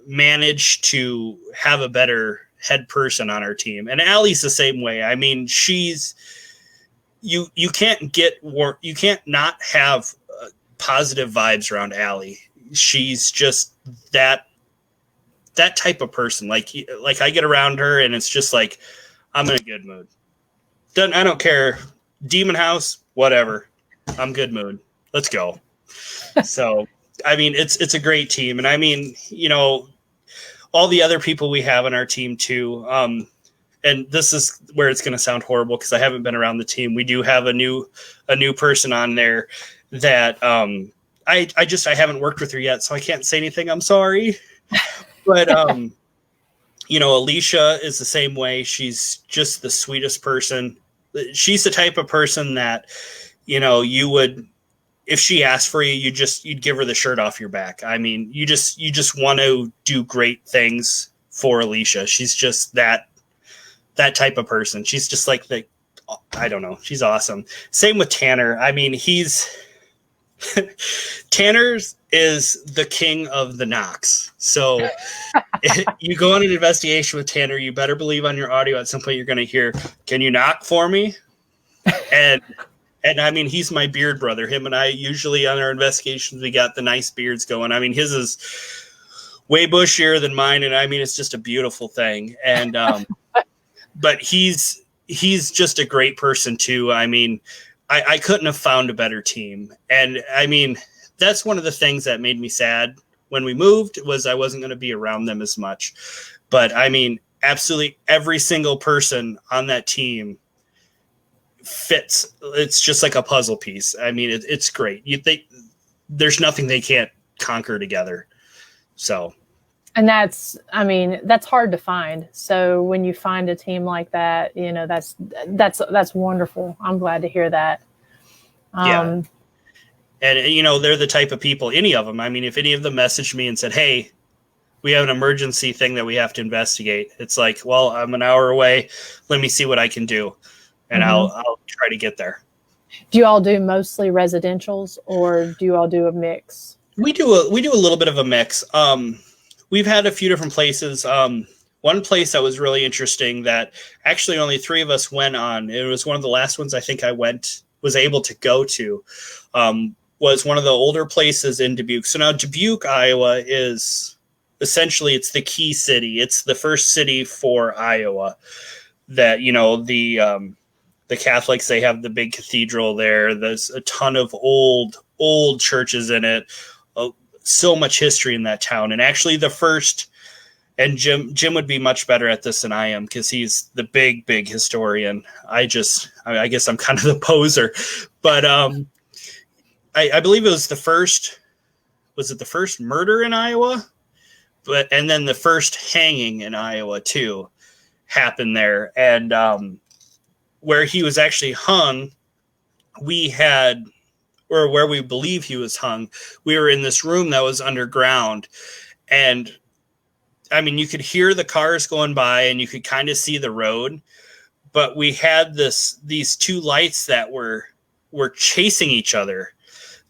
managed to have a better head person on our team. And Allie's the same way. I mean, you can't not have positive vibes around Allie. She's just that type of person. Like I get around her and it's just like, I'm in a good mood. I don't care. Demon house, whatever. I'm good mood. Let's go. So, I mean, it's a great team. And I mean, you know, all the other people we have on our team too. And this is where it's going to sound horrible because I haven't been around the team. We do have a new person on there that I haven't worked with her yet, so I can't say anything. I'm sorry. But you know, Alicia is the same way. She's just the sweetest person. She's the type of person that, you know, you would, if she asked for you, you'd give her the shirt off your back. I mean, you just want to do great things for Alicia. She's just that type of person. She's just like I don't know. She's awesome. Same with Tanner. I mean, Tanner's is the king of the knocks. So you go on an investigation with Tanner, you better believe on your audio at some point you're going to hear, "Can you knock for me?" And I mean, he's my beard brother. Him and I usually on our investigations, we got the nice beards going. I mean, his is way bushier than mine. And I mean, it's just a beautiful thing. And, but he's just a great person too. I mean, I couldn't have found a better team. And I mean, that's one of the things that made me sad when we moved was I wasn't going to be around them as much. But I mean, absolutely every single person on that team fits. It's just like a puzzle piece. I mean, it's great. There's nothing they can't conquer together. So. And that's hard to find. So when you find a team like that, you know, that's wonderful. I'm glad to hear that. Yeah. And, you know, they're the type of people, any of them. I mean, if any of them messaged me and said, "Hey, we have an emergency thing that we have to investigate," it's like, well, I'm an hour away. Let me see what I can do. And I'll try to get there. Do you all do mostly residentials or do you all do a mix? We do a little bit of a mix. We've had a few different places. One place that was really interesting that actually only 3 of us went on. It was one of the last ones I think was able to go to, was one of the older places in Dubuque. So now Dubuque, Iowa is essentially, it's the key city. It's the first city for Iowa that, you know, the Catholics, they have the big cathedral there. There's a ton of old churches in it. So much history in that town. And actually the first, and Jim would be much better at this than I am because he's the big historian. I guess I'm kind of the poser, but I believe it was the first murder in Iowa? And then the first hanging in Iowa too happened there. And where he was actually hung, where we believe he was hung, we were in this room that was underground. And I mean, you could hear the cars going by and you could kind of see the road, but we had these 2 lights that were chasing each other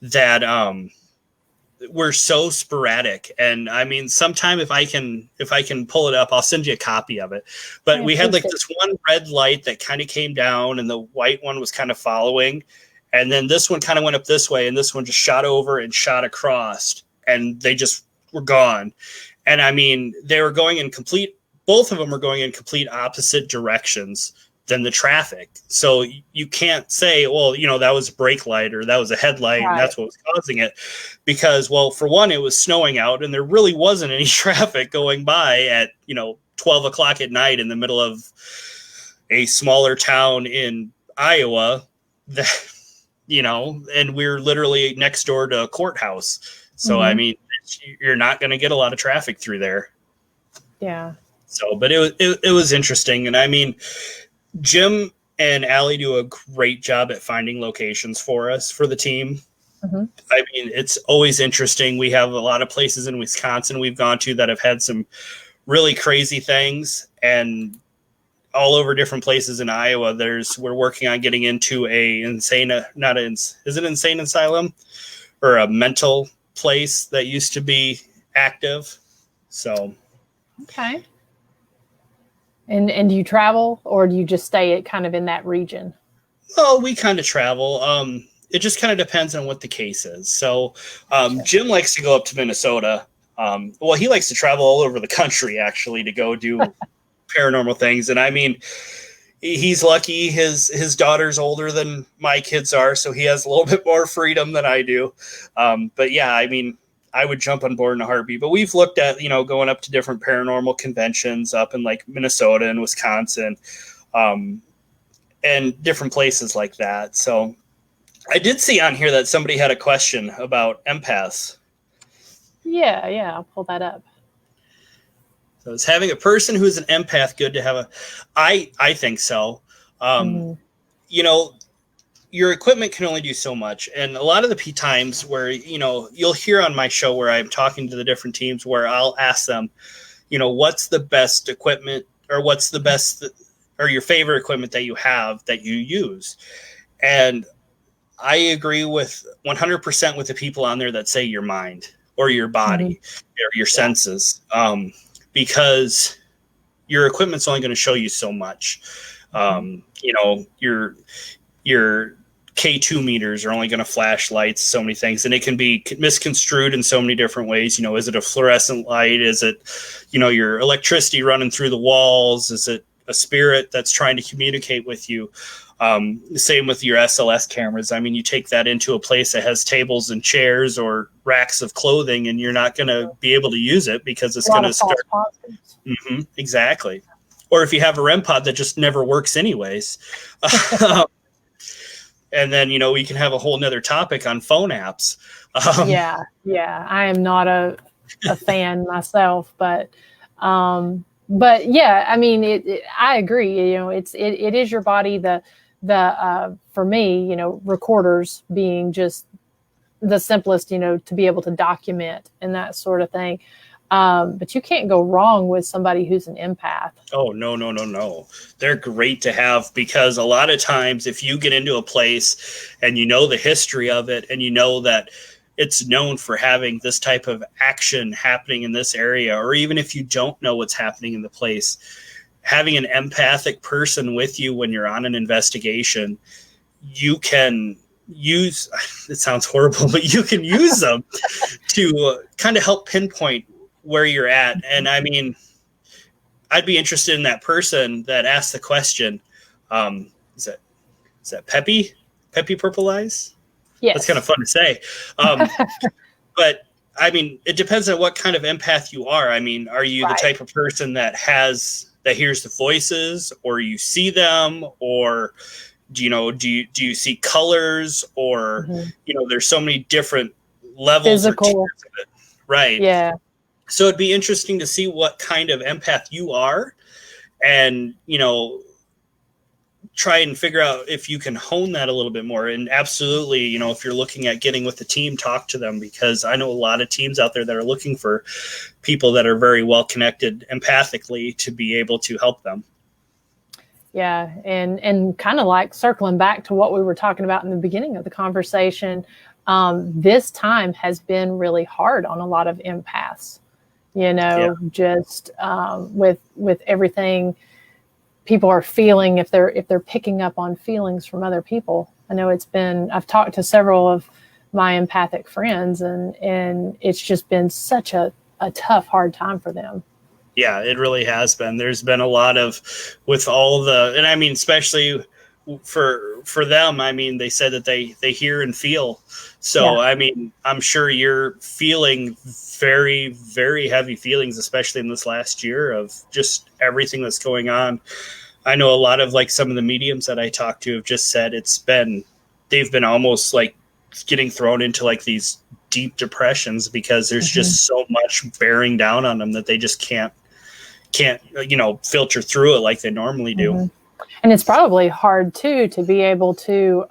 that were so sporadic. And I mean, sometime if I can pull it up, I'll send you a copy of it. But we had like this one red light that kind of came down and the white one was kind of following. And then this one kind of went up this way, and this one just shot over and shot across, and they just were gone. And I mean, both of them were going in complete opposite directions than the traffic. So you can't say, well, you know, that was a brake light or that was a headlight, right, and that's what was causing it. Because, well, for one, it was snowing out, and there really wasn't any traffic going by at, you know, 12 o'clock at night in the middle of a smaller town in Iowa that, you know, and we're literally next door to a courthouse. So, I mean, you're not going to get a lot of traffic through there. Yeah. So, but it was interesting. And I mean, Jim and Allie do a great job at finding locations for us, for the team. Mm-hmm. I mean, it's always interesting. We have a lot of places in Wisconsin we've gone to that have had some really crazy things, and all over different places in Iowa. We're working on getting into is it insane asylum or a mental place that used to be active. So, Okay. And do you travel, or do you just stay kind of in that region? well, we kind of travel. It just kind of depends on what the case is. So, Jim likes to go up to Minnesota. Well, he likes to travel all over the country, actually, to go do paranormal things. And I mean, he's lucky. His daughter's older than my kids are, so he has a little bit more freedom than I do. But yeah, I mean, I would jump on board in a heartbeat. But we've looked at, going up to different paranormal conventions up in like Minnesota and Wisconsin, and different places like that. So I did see on here that somebody had a question about empaths. Yeah, I'll pull that up. So is having a person who's an empath good to have I think so. Your equipment can only do so much. And a lot of the times where, you'll hear on my show where I'm talking to the different teams where I'll ask them, what's the best equipment, or what's the best or your favorite equipment that you have that you use. And I agree with 100% with the people on there that say your mind or your body or your senses. Because your equipment's only going to show you so much. Your K2 meters are only going to flash lights, so many things, and it can be misconstrued in so many different ways. Is it a fluorescent light? Is it, your electricity running through the walls? Is it a spirit that's trying to communicate with you? Same with your SLS cameras. I mean, you take that into a place that has tables and chairs or racks of clothing, and you're not going to be able to use it because it's going to start. Exactly. Or if you have a REM pod that just never works anyways. And then, we can have a whole nother topic on phone apps. Yeah. I am not a fan myself, but yeah, I mean, I agree. It is your body. For me, recorders being just the simplest, to be able to document and that sort of thing. But you can't go wrong with somebody who's an empath. Oh, no. They're great to have, because a lot of times if you get into a place and the history of it, and that it's known for having this type of action happening in this area, or even if you don't know what's happening in the place, having an empathic person with you when you're on an investigation, you can use, it sounds horrible, but you can use them to kind of help pinpoint where you're at. And I mean, I'd be interested in that person that asked the question. Is that Peppy Purple Eyes? Yes. That's kind of fun to say. But I mean, it depends on what kind of empath you are. I mean, are you the type of person that hears the voices, or you see them, or do you see colors, or there's so many different levels. Physical. Or tiers of it. Right. Yeah. So it'd be interesting to see what kind of empath you are, and, try and figure out if you can hone that a little bit more. And absolutely, if you're looking at getting with the team, talk to them, because I know a lot of teams out there that are looking for people that are very well connected empathically to be able to help them. Yeah. And kind of like circling back to what we were talking about in the beginning of the conversation, this time has been really hard on a lot of empaths, just with everything people are feeling, if they're picking up on feelings from other people. I know I've talked to several of my empathic friends, and it's just been such a tough, hard time for them. Yeah, it really has been. There's been a lot of, with all and I mean, especially for them, I mean, they said that they hear and feel. So, I mean, I'm sure you're feeling very, very heavy feelings, especially in this last year, of just everything that's going on. I know a lot of some of the mediums that I talked to have just said they've been almost getting thrown into these deep depressions, because there's just so much bearing down on them that they just can't filter through it like they normally do. And it's probably hard too to be able to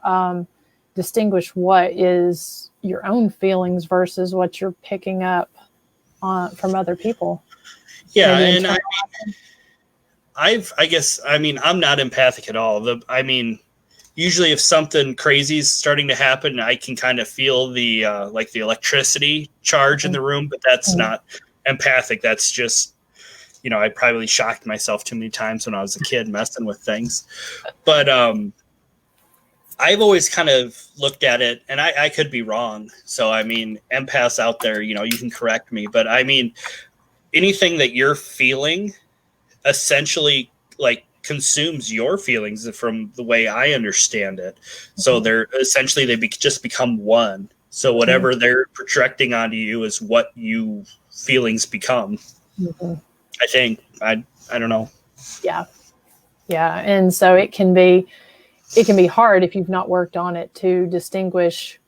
distinguish what is your own feelings versus what you're picking up from other people. Yeah. And I'm not empathic at all. Usually if something crazy is starting to happen, I can kind of feel the electricity charge in the room, but that's not empathic. That's just, I probably shocked myself too many times when I was a kid messing with things. But I've always kind of looked at it, and I could be wrong. So, empaths out there, you can correct me. But anything that you're feeling essentially consumes your feelings from the way I understand it. So they're essentially, just become one. So whatever they're projecting onto you is what you feelings become. I think, I don't know. Yeah. Yeah. And so it can be hard if you've not worked on it to distinguish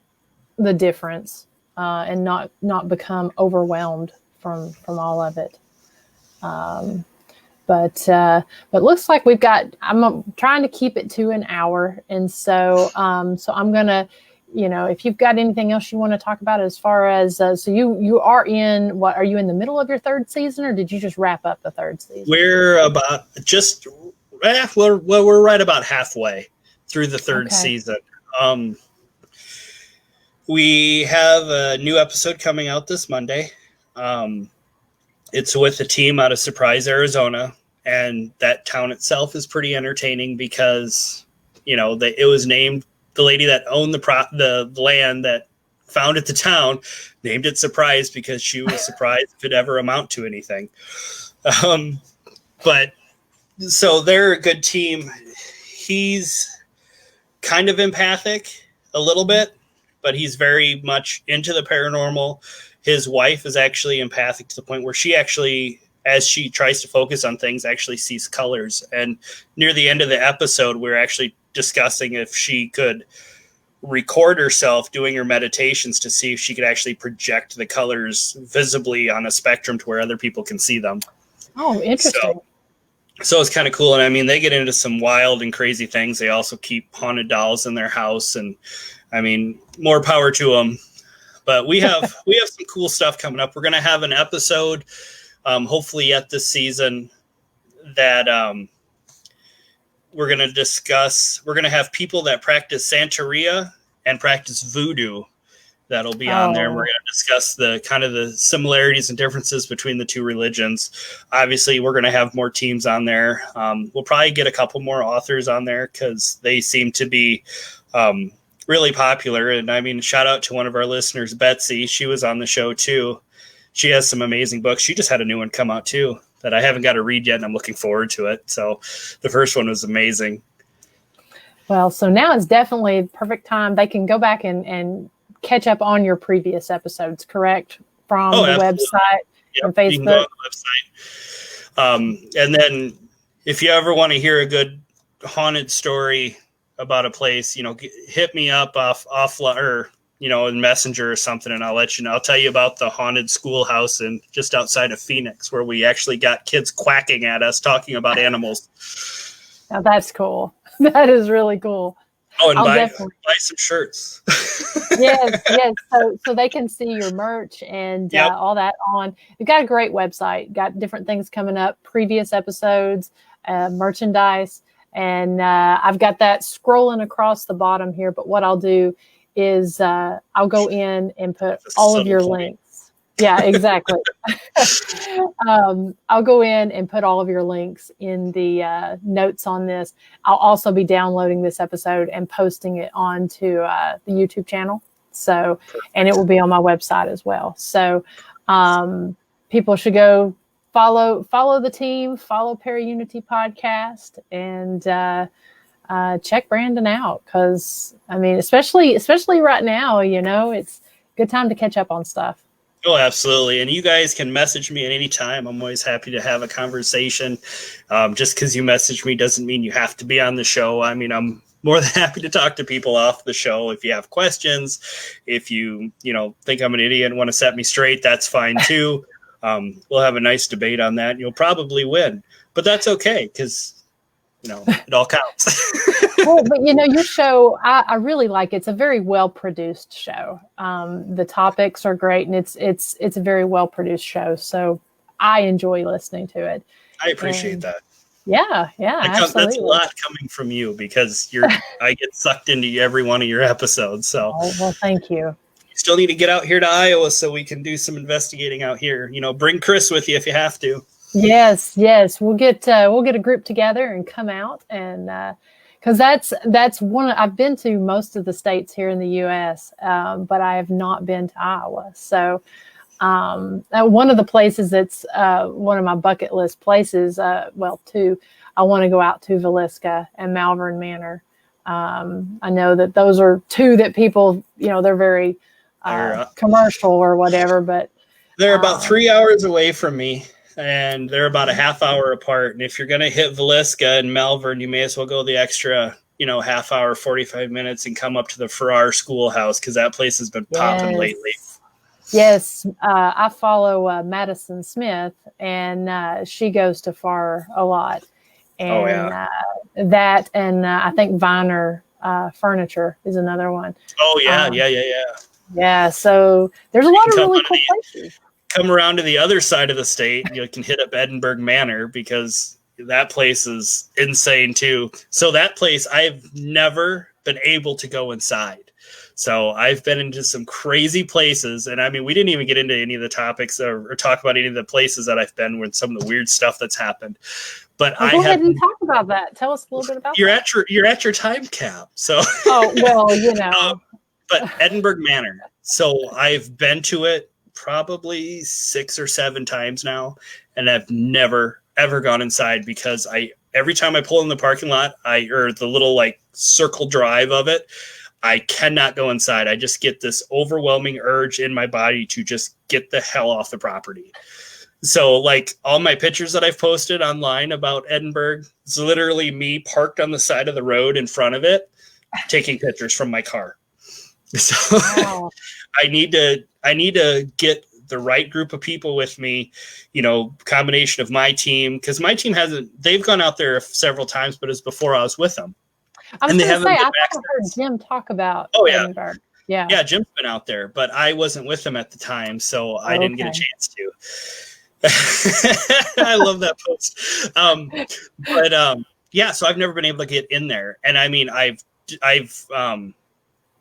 the difference, and not become overwhelmed from all of it. But looks like I'm trying to keep it to an hour. And so I'm going to, if you've got anything else you want to talk about as far as, so you are are you in the middle of your third season, or did you just wrap up the third season? We're about we're right about halfway through the third season. We have a new episode coming out this Monday. It's with a team out of Surprise, Arizona, and that town itself is pretty entertaining because, it was named, the lady that owned the land that founded the town named it Surprise because she was surprised if it ever amount to anything. But so they're a good team. He's kind of empathic a little bit, but he's very much into the paranormal. His wife is actually empathic to the point where she actually, as she tries to focus on things, actually sees colors. And near the end of the episode, we're actually discussing if she could record herself doing her meditations to see if she could actually project the colors visibly on a spectrum to where other people can see them. Oh, interesting. So it's kind of cool. And they get into some wild and crazy things. They also keep haunted dolls in their house, and more power to them. But we have some cool stuff coming up. We're going to have an episode, hopefully yet this season, that we're going to discuss. We're going to have people that practice Santeria and practice voodoo that'll be on there. And we're going to discuss the kind of the similarities and differences between the two religions. Obviously, we're going to have more teams on there. We'll probably get a couple more authors on there because they seem to be really popular. And shout out to one of our listeners, Betsy. She was on the show too. She has some amazing books. She just had a new one come out too that I haven't got to read yet, and I'm looking forward to it. So the first one was amazing. Well, so now is definitely the perfect time. They can go back and catch up on your previous episodes, correct? From the website and Facebook. You can go on the website. And then if you ever want to hear a good haunted story about a place, hit me up offline or, in Messenger or something, and I'll let you know. I'll tell you about the haunted schoolhouse just outside of Phoenix, where we actually got kids quacking at us talking about animals. Now that's cool. That is really cool. Oh, and buy some shirts. Yes. So they can see your merch and all that on. You've got a great website. Got different things coming up, previous episodes, merchandise. And I've got that scrolling across the bottom here. But what I'll do is I'll go in and put all of your links. Yeah, exactly. I'll go in and put all of your links in the notes on this. I'll also be downloading this episode and posting it onto the YouTube channel. So, and it will be on my website as well. So people should go follow the team, follow ParaUnity Podcast, and check Brandon out. Because especially right now, it's a good time to catch up on stuff. Oh, absolutely. And you guys can message me at any time. I'm always happy to have a conversation. Just because you message me doesn't mean you have to be on the show. I'm more than happy to talk to people off the show. If you have questions, if you think I'm an idiot and want to set me straight, that's fine too. We'll have a nice debate on that. And you'll probably win. But that's okay, because it all counts. Well, but your show, I really like it. It's a very well produced show. The topics are great, and it's a very well produced show. So I enjoy listening to it. I appreciate that. Yeah, absolutely. That's a lot coming from you, because I get sucked into every one of your episodes. So, well, thank you. You still need to get out here to Iowa so we can do some investigating out here. Bring Chris with you if you have to. Yes, we'll get a group together and come out, and because that's one. I've been to most of the states here in the U.S., but I have not been to Iowa. So. One of the places that's one of my bucket list places, two, I want to go out to Villisca and Malvern Manor. I know that those are two that people, they're very commercial or whatever, but they're about 3 hours away from me, and they're about a half hour apart. And if you're going to hit Villisca and Malvern, you may as well go the extra, half hour, 45 minutes, and come up to the Farrar Schoolhouse, because that place has been popping lately. Yes, I follow Madison Smith, and she goes to Farrar a lot. And that, and I think Viner Furniture is another one. Oh, yeah, Yeah, so there's a lot of really cool places. Come around to the other side of the state, you can hit up Edinburgh Manor, because that place is insane too. So that place, I've never been able to go inside. So I've been into some crazy places, and I mean, we didn't even get into any of the topics or talk about any of the places that I've been with, some of the weird stuff that's happened. But go ahead and talk about that. Tell us a little bit about that. You're at your time cap. So but Edinburgh Manor. So I've been to it probably 6 or 7 times now, and I've never ever gone inside, because every time I pull in the parking lot, or the little circle drive of it, I cannot go inside. I just get this overwhelming urge in my body to just get the hell off the property. So all my pictures that I've posted online about Edinburgh, it's literally me parked on the side of the road in front of it, taking pictures from my car. So wow. I need to get the right group of people with me, combination of my team, because my team they've gone out there several times, but it's before I was with them. I was going to say, I heard Jim talk about Edinburgh. Yeah, Jim's been out there, but I wasn't with him at the time, so I didn't get a chance to. I love that post. So I've never been able to get in there. And I mean, I've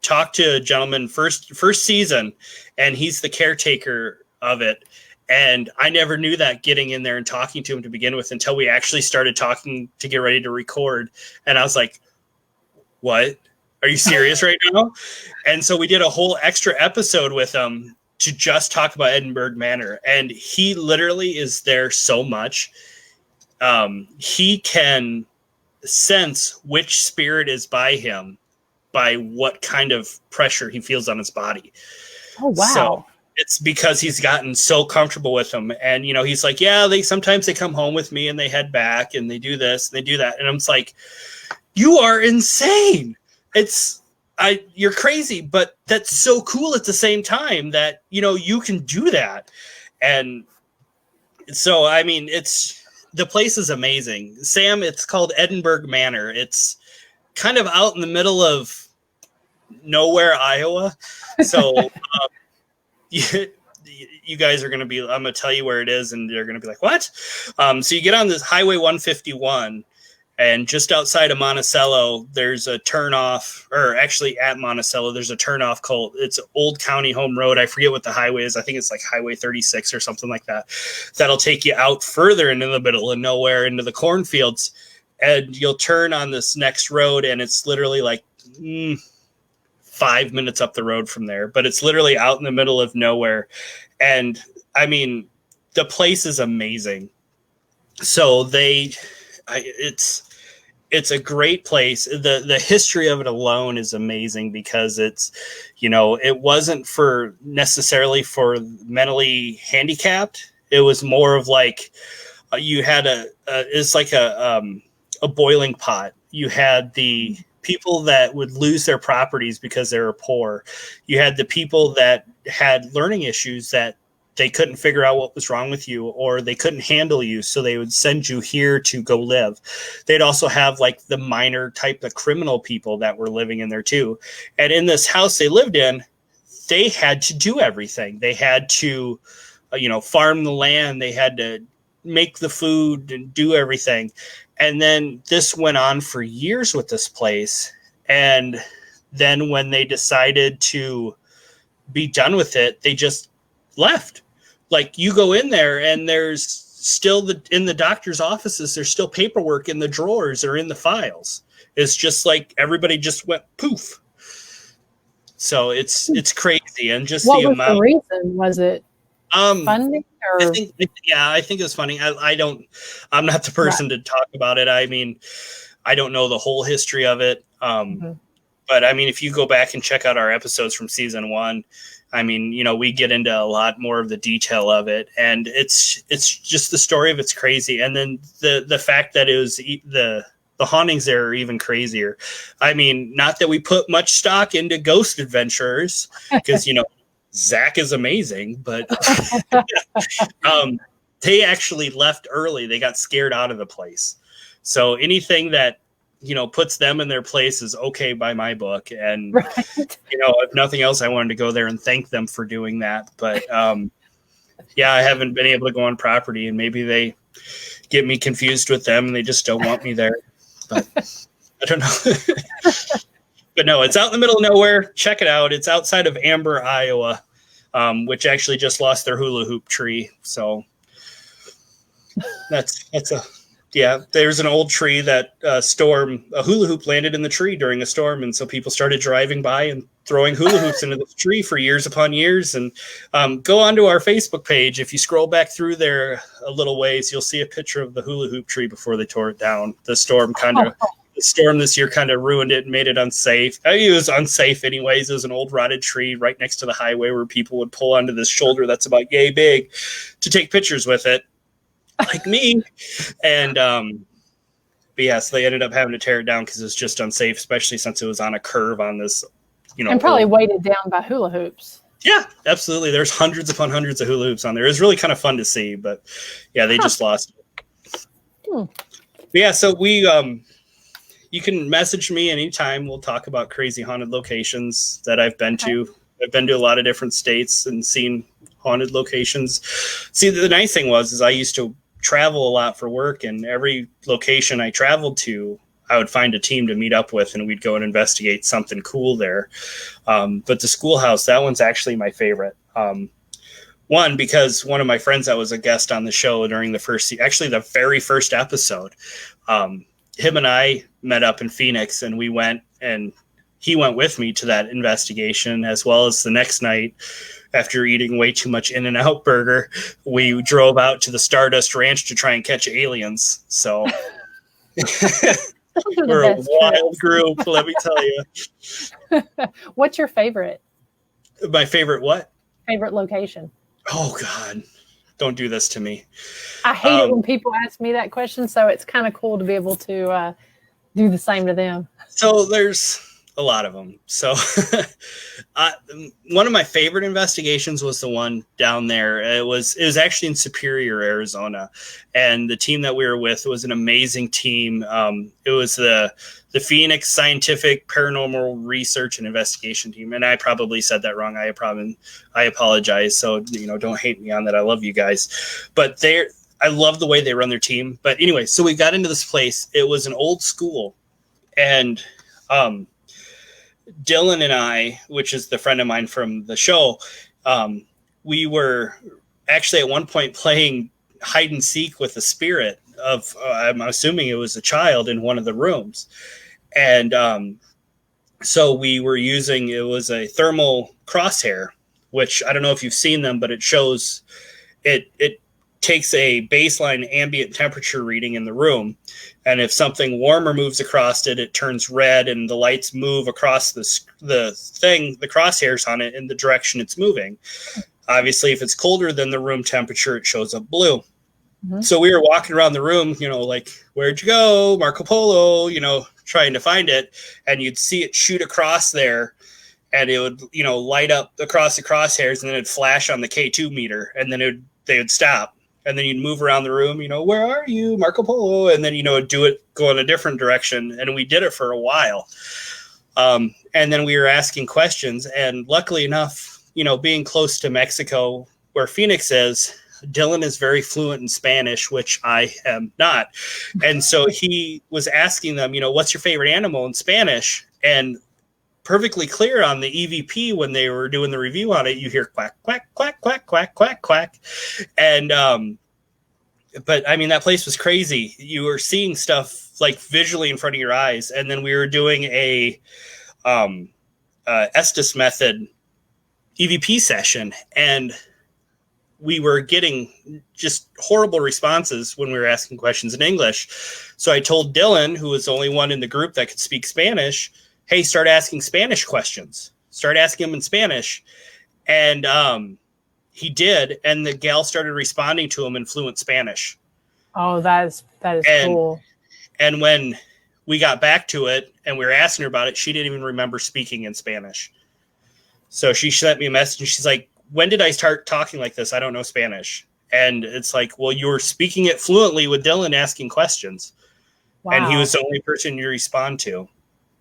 talked to a gentleman first season, and he's the caretaker of it. And I never knew that, getting in there and talking to him to begin with, until we actually started talking to get ready to record. And I was like, what? Are you serious right now? And so we did a whole extra episode with him to just talk about Edinburgh Manor. And he literally is there so much. He can sense which spirit is by him by what kind of pressure he feels on his body. Oh, wow. So it's because he's gotten so comfortable with them. And, he's like, yeah, sometimes they come home with me and they head back and they do this and they do that. And I'm just like, you are insane. You're crazy, but that's so cool at the same time that, you can do that. And so, I mean, the place is amazing. Sam, it's called Edinburgh Manor. It's kind of out in the middle of nowhere, Iowa. So you guys are going to be, I'm going to tell you where it is, and they're going to be like, what? So you get on this Highway 151, and just outside of Monticello, there's a turnoff, or actually at Monticello, there's a turnoff called, it's Old County Home Road. I forget what the highway is. I think it's Highway 36 or something like that. That'll take you out further into the middle of nowhere, into the cornfields. And you'll turn on this next road, and it's literally 5 minutes up the road from there. But it's literally out in the middle of nowhere. And, I mean, the place is amazing. So it's a great place. The history of it alone is amazing, because it's, it wasn't necessarily for mentally handicapped. It was more of you had it's like a boiling pot. You had the people that would lose their properties because they were poor. You had the people that had learning issues that they couldn't figure out what was wrong with you, or they couldn't handle you, so they would send you here to go live. They'd also have like the minor type of criminal people that were living in there too. And in this house they lived in, they had to do everything. They had to, farm the land. They had to make the food and do everything. And then this went on for years with this place. And then when they decided to be done with it, they just left. Like, you go in there and there's still in the doctor's offices, there's still paperwork in the drawers or in the files. It's just like everybody just went poof. So it's crazy. And just what was the reason? Was it funding? Or? I think it was funding. I'm not the person to talk about it. I mean, I don't know the whole history of it. But I mean, if you go back and check out our episodes from season 1, I mean, we get into a lot more of the detail of it, and it's just the story of it's crazy. And then the fact that it was the hauntings there are even crazier. I mean, not that we put much stock into ghost adventurers, because Zach is amazing, but they actually left early. They got scared out of the place. So anything that puts them in their place is okay by my book. And, if nothing else, I wanted to go there and thank them for doing that. But, I haven't been able to go on property, and maybe they get me confused with them and they just don't want me there. But I don't know. But no, it's out in the middle of nowhere. Check it out. It's outside of Amber, Iowa, which actually just lost their hula hoop tree. So there's an old tree that a hula hoop landed in the tree during a storm. And so people started driving by and throwing hula hoops into the tree for years upon years. And go onto our Facebook page. If you scroll back through there a little ways, you'll see a picture of the hula hoop tree before they tore it down. The storm this year kind of ruined it and made it unsafe. I mean, it was unsafe anyways. It was an old rotted tree right next to the highway where people would pull onto this shoulder that's about yay big to take pictures with it. Like me. And but yes, they ended up having to tear it down because it was just unsafe, especially since it was on a curve on this, and probably weighted down by hula hoops. Yeah, absolutely. There's hundreds upon hundreds of hula hoops on there. It was really kind of fun to see, but they just lost it. So we you can message me anytime. We'll talk about crazy haunted locations that I've been to. I've been to a lot of different states and seen haunted locations. See, the nice thing is I used to travel a lot for work, and every location I traveled to, I would find a team to meet up with, and we'd go and investigate something cool there. But the schoolhouse, that one's actually my favorite. One, because one of my friends that was a guest on the show during the very first episode, him and I met up in Phoenix, and we went, and he went with me to that investigation, as well as the next night, after eating way too much In-N-Out burger, we drove out to the Stardust Ranch to try and catch aliens. So we're a wild group, let me tell you. What's your favorite? My favorite what? Favorite location. Oh, God. Don't do this to me. I hate it when people ask me that question, so it's kind of cool to be able to do the same to them. So there's a lot of them. So one of my favorite investigations was the one down there. It was actually in Superior, Arizona, and the team that we were with was an amazing team. It was the Phoenix Scientific Paranormal Research and Investigation Team, and I probably said that wrong. I apologize. So don't hate me on that. I love you guys, but I love the way they run their team. But anyway, so we got into this place. It was an old school, and Dylan and I, which is the friend of mine from the show, we were actually at one point playing hide and seek with a spirit of, I'm assuming it was a child in one of the rooms. And so we were using, it was a thermal crosshair, which I don't know if you've seen them, but it shows, it takes a baseline ambient temperature reading in the room. And if something warmer moves across it, it turns red, and the lights move across the crosshairs on it in the direction it's moving. Obviously, if it's colder than the room temperature, it shows up blue. Mm-hmm. So we were walking around the room, like, where'd you go? Marco Polo, trying to find it. And you'd see it shoot across there. and it would, light up across the crosshairs, and then it'd flash on the K2 meter, and then they would stop. And then you'd move around the room, where are you, Marco Polo? And then, do it, go in a different direction. And we did it for a while. And then we were asking questions. And luckily enough, being close to Mexico, where Phoenix is, Dylan is very fluent in Spanish, which I am not. And so he was asking them, what's your favorite animal in Spanish? And perfectly clear on the EVP when they were doing the review on it, you hear quack, quack, quack, quack, quack, quack, quack. And, but I mean, that place was crazy. You were seeing stuff like visually in front of your eyes. And then we were doing a Estes method EVP session, and we were getting just horrible responses when we were asking questions in English. So I told Dylan, who was the only one in the group that could speak Spanish, hey, start asking Spanish questions. Start asking them in Spanish. And he did, and the gal started responding to him in fluent Spanish. Oh, that is cool. And when we got back to it and we were asking her about it, she didn't even remember speaking in Spanish. So she sent me a message, and she's like, when did I start talking like this? I don't know Spanish. And it's like, well, you were speaking it fluently with Dylan asking questions. Wow. And he was the only person you respond to.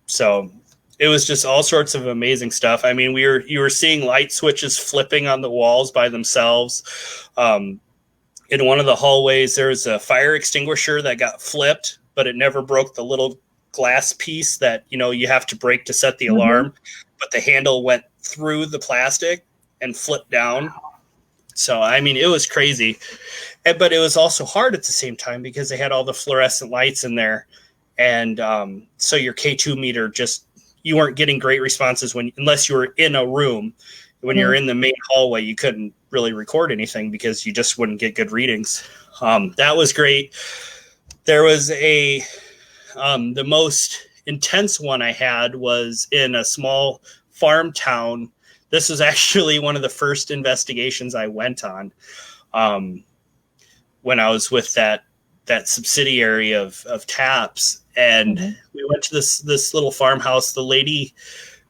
So it was just all sorts of amazing stuff. I mean, you were seeing light switches flipping on the walls by themselves. In one of the hallways, there was a fire extinguisher that got flipped, but it never broke the little glass piece that, you have to break to set the alarm. But the handle went through the plastic and flipped down. Wow. So, I mean, it was crazy. But it was also hard at the same time because they had all the fluorescent lights in there. And so your K2 meter you weren't getting great responses unless you were in a room. When you're in the main hallway, you couldn't really record anything because you just wouldn't get good readings. That was great. There was the most intense one I had was in a small farm town. This was actually one of the first investigations I went on when I was with that subsidiary of TAPS. And we went to this little farmhouse. The lady,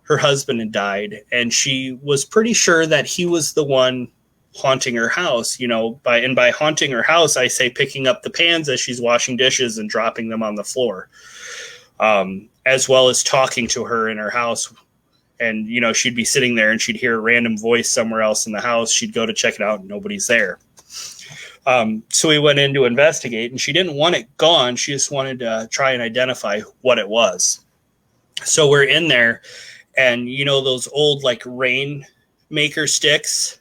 her husband had died, and she was pretty sure that he was the one haunting her house. By haunting her house, I say picking up the pans as she's washing dishes and dropping them on the floor, as well as talking to her in her house. And, she'd be sitting there and she'd hear a random voice somewhere else in the house. She'd go to check it out and nobody's there. So we went in to investigate, and she didn't want it gone. She just wanted to try and identify what it was. So we're in there, and those old like rainmaker sticks,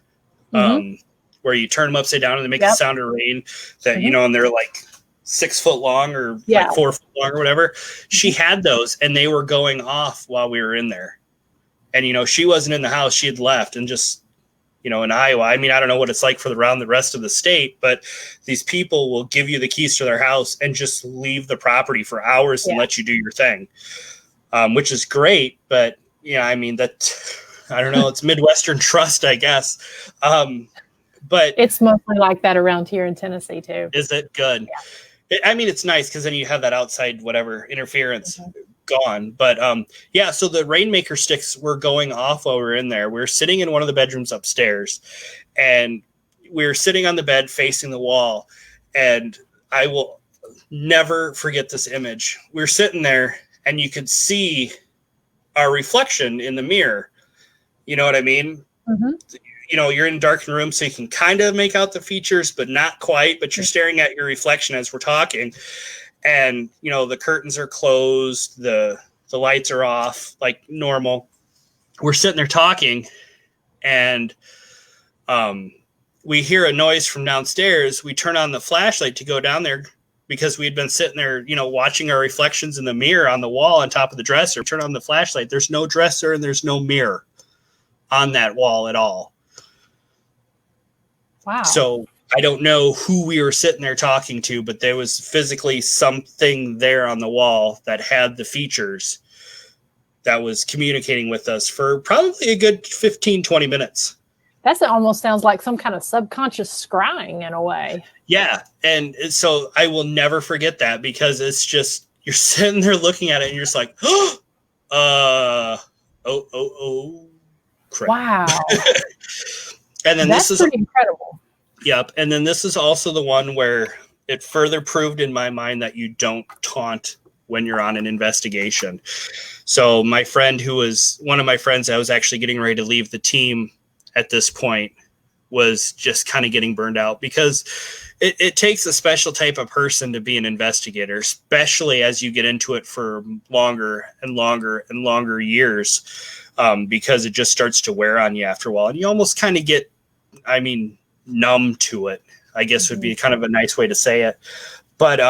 where you turn them upside down and they make the sound of rain that, and they're like 6 foot long or like 4 foot long or whatever. She had those, and they were going off while we were in there. And, she wasn't in the house. She had left and just, in Iowa. I mean, I don't know what it's like around the rest of the state, but these people will give you the keys to their house and just leave the property for hours and let you do your thing, which is great. But, I mean, I don't know, it's Midwestern trust, I guess. But it's mostly like that around here in Tennessee, too. Is it good? Yeah. It's nice because then you have that outside, whatever, interference gone. But so the rainmaker sticks were going off while we were in there. We were sitting in one of the bedrooms upstairs, and we were sitting on the bed facing the wall. And I will never forget this image. We were sitting there, and you could see our reflection in the mirror. You know what I mean? You're in a darkened room, so you can kind of make out the features, but not quite. But you're staring at your reflection as we're talking. And, the curtains are closed. The lights are off like normal. We're sitting there talking, and we hear a noise from downstairs. We turn on the flashlight to go down there because we had been sitting there, watching our reflections in the mirror on the wall on top of the dresser. Turn on the flashlight. There's no dresser and there's no mirror on that wall at all. Wow. So I don't know who we were sitting there talking to, but there was physically something there on the wall that had the features that was communicating with us for probably a good 15, 20 minutes. That almost sounds like some kind of subconscious scrying in a way. Yeah. And so I will never forget that because it's just, you're sitting there looking at it and you're just like, Correct. Wow. And then That's this is pretty incredible. Yep. And then this is also the one where it further proved in my mind that you don't taunt when you're on an investigation. So my friend, who was one of my friends that was actually getting ready to leave the team at this point, was just kind of getting burned out, because it takes a special type of person to be an investigator, especially as you get into it for longer and longer and longer years, because it just starts to wear on you after a while. And you almost kind of get, numb to it, I guess would be kind of a nice way to say it. But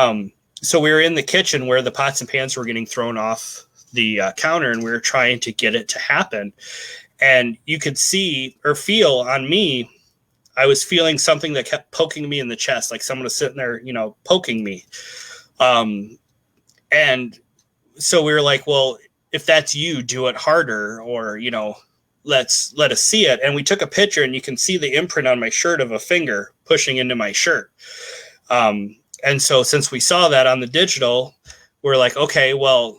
so we were in the kitchen where the pots and pans were getting thrown off the counter, and we were trying to get it to happen. And you could see or feel on me, I was feeling something that kept poking me in the chest, like someone was sitting there, poking me. And so we were like, well, if that's you, do it harder, or, let us see it. And we took a picture, and you can see the imprint on my shirt of a finger pushing into my shirt. And so since we saw that on the digital, we're like, okay, well,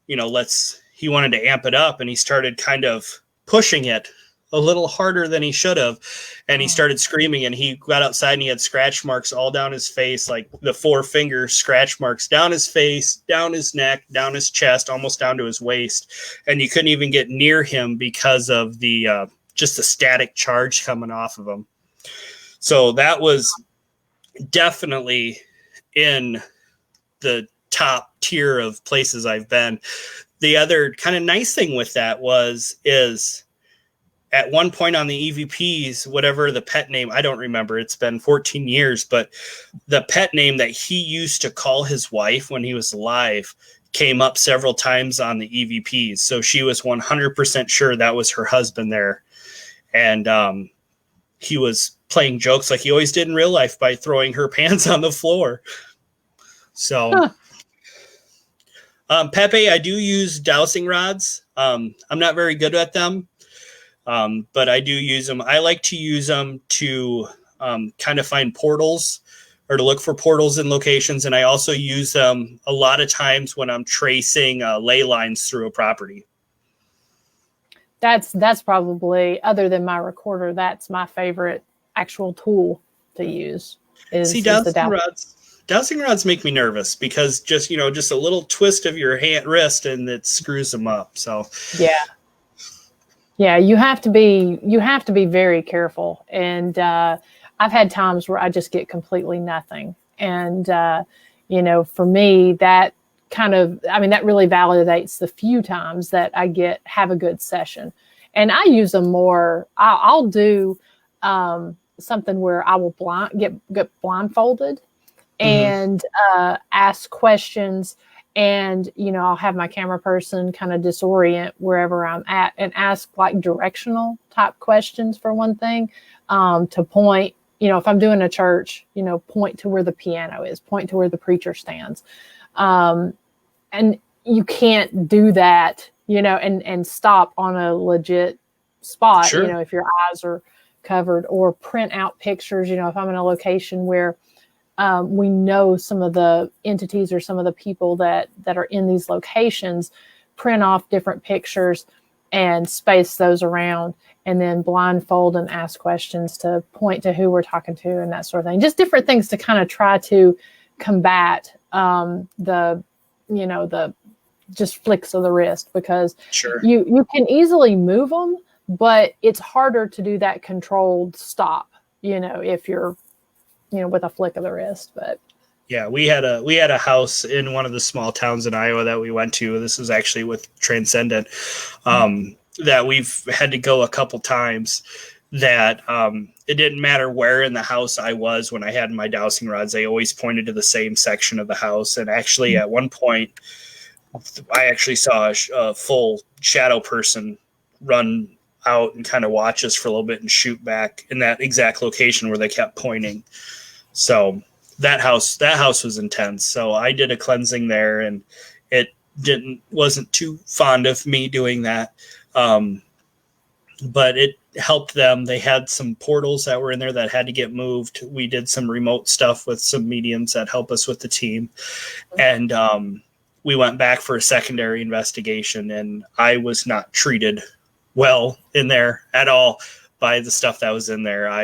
he wanted to amp it up, and he started kind of pushing it a little harder than he should have. And he started screaming, and he got outside, and he had scratch marks all down his face, like the 4-finger scratch marks down his face, down his neck, down his chest, almost down to his waist. And you couldn't even get near him because of the just the static charge coming off of him. So that was definitely in the top tier of places I've been. The other kind of nice thing with that is at one point on the EVPs, whatever the pet name, I don't remember, it's been 14 years, but the pet name that he used to call his wife when he was alive came up several times on the EVPs. So she was 100% sure that was her husband there. And he was playing jokes like he always did in real life by throwing her pants on the floor. So, Pepe, I do use dowsing rods. I'm not very good at them. But I do use them. I like to use them to kind of find portals, or to look for portals in locations. And I also use them a lot of times when I'm tracing ley lines through a property. That's probably, other than my recorder, that's my favorite actual tool to use. Dowsing rods make me nervous, because just a little twist of your wrist and it screws them up. So yeah, you have to be very careful. And I've had times where I just get completely nothing. And for me, that kind of, that really validates the few times that I have a good session. And I use them more. I'll do something where I will get blindfolded and ask questions. And, I'll have my camera person kind of disorient wherever I'm at and ask like directional type questions, for one thing, to point, if I'm doing a church, point to where the piano is, point to where the preacher stands. And you can't do that, and stop on a legit spot, Sure. If your eyes are covered, or print out pictures, if I'm in a location where we know some of the entities or some of the people that are in these locations, print off different pictures and space those around, and then blindfold and ask questions to point to who we're talking to and that sort of thing. Just different things to kind of try to combat the just flicks of the wrist, because Sure. you can easily move them, but it's harder to do that controlled stop, if you're with a flick of the wrist. But yeah, we had a house in one of the small towns in Iowa that we went to. This was actually with Transcendent, that we've had to go a couple times, that it didn't matter where in the house I was when I had my dowsing rods. They always pointed to the same section of the house. And actually at one point I actually saw a full shadow person run out and kind of watch us for a little bit and shoot back in that exact location where they kept pointing. So that house was intense. So I did a cleansing there, and it wasn't too fond of me doing that. But it helped them. They had some portals that were in there that had to get moved. We did some remote stuff with some mediums that help us with the team. And we went back for a secondary investigation, and I was not treated well in there at all by the stuff that was in there. I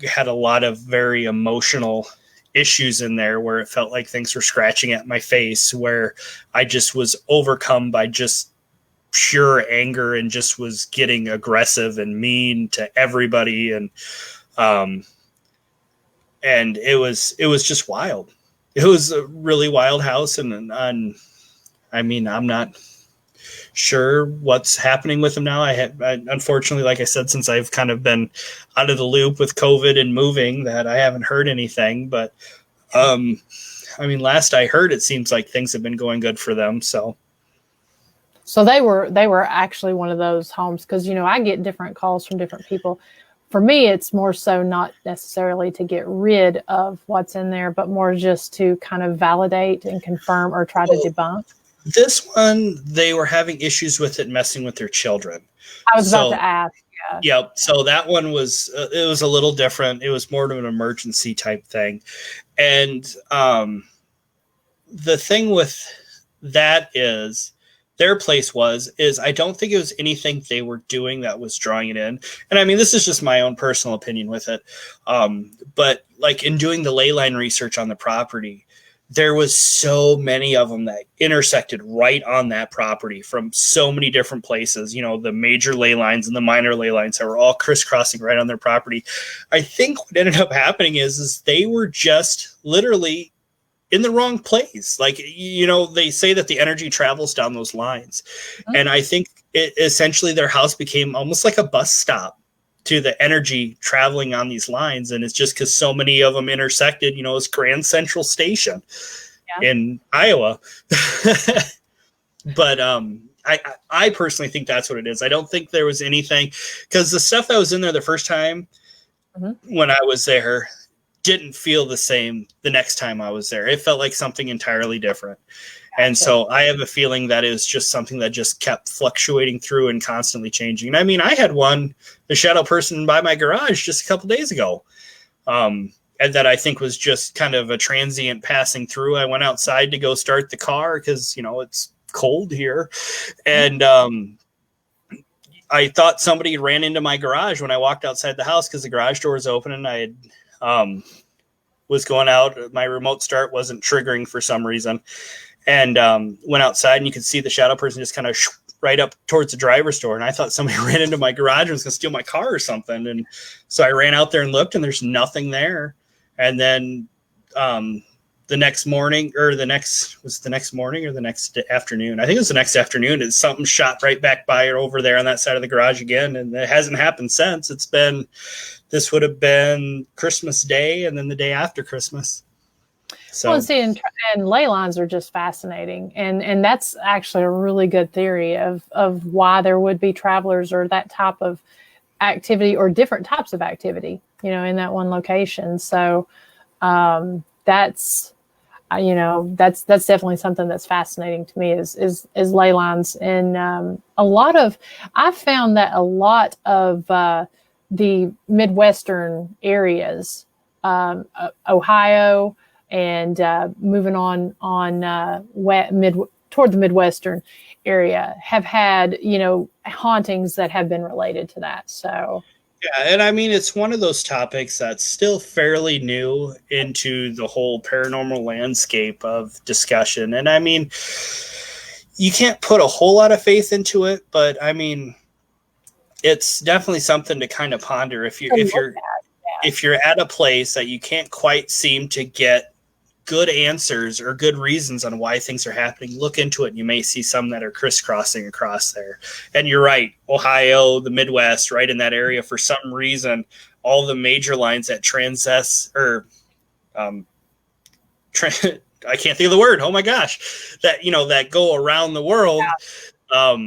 had a lot of very emotional issues in there where it felt like things were scratching at my face, where I just was overcome by just pure anger and just was getting aggressive and mean to everybody. And it was just wild. It was a really wild house. And I mean, I'm not sure what's happening with him now. I unfortunately, like I said, since I've kind of been out of the loop with COVID and moving, that I haven't heard anything, but I mean, last I heard, it seems like things have been going good for them. So they were actually one of those homes, because, you know, I get different calls from different people. For me, it's more so not necessarily to get rid of what's in there, but more just to kind of validate and confirm or try to debunk. This one, they were having issues with it messing with their children. I was about to ask. Yeah. Yep. So that one was, it was a little different. It was more of an emergency type thing. And the thing with that is, their place is I don't think it was anything they were doing that was drawing it in. And I mean, this is just my own personal opinion with it. But like in doing the ley line research on the property, there was so many of them that intersected right on that property from so many different places, you know, the major ley lines and the minor ley lines that were all crisscrossing right on their property. I think what ended up happening is they were just literally in the wrong place. Like, you know, they say that the energy travels down those lines. Mm-hmm. And I think essentially their house became almost like a bus stop to the energy traveling on these lines. And it's just because so many of them intersected, you know, it's Grand Central Station in Iowa. But I personally think that's what it is. I don't think there was anything, because the stuff that was in there the first time when I was there didn't feel the same the next time I was there. It felt like something entirely different. And so I have a feeling that it was just something that just kept fluctuating through and constantly changing. And I mean, I had the shadow person by my garage just a couple days ago. And that I think was just kind of a transient passing through. I went outside to go start the car because, you know, it's cold here. And I thought somebody ran into my garage when I walked outside the house, because the garage door was open and I had was going out. My remote start wasn't triggering for some reason. And went outside, and you could see the shadow person just kind of right up towards the driver's door. And I thought somebody ran into my garage and was going to steal my car or something. And so I ran out there and looked, and there's nothing there. And then the next morning, or the next afternoon? I think it was the next afternoon. Is something shot right back by or over there on that side of the garage again. And it hasn't happened since. This would have been Christmas Day and then the day after Christmas. So, well, see, and ley lines are just fascinating, and that's actually a really good theory of why there would be travelers or that type of activity or different types of activity, you know, in that one location. So that's definitely something that's fascinating to me is ley lines, and I've found that a lot of the Midwestern areas, Ohio. And moving on toward the Midwestern area, have had, you know, hauntings that have been related to that. So yeah, and I mean, it's one of those topics that's still fairly new into the whole paranormal landscape of discussion. And I mean, you can't put a whole lot of faith into it, but I mean, it's definitely something to kind of ponder if you're at a place that you can't quite seem to get good answers or good reasons on why things are happening. Look into it, and you may see some that are crisscrossing across there. And you're right, Ohio, the Midwest, right in that area, for some reason, all the major lines that I can't think of the word. Oh my gosh, that go around the world. Yeah.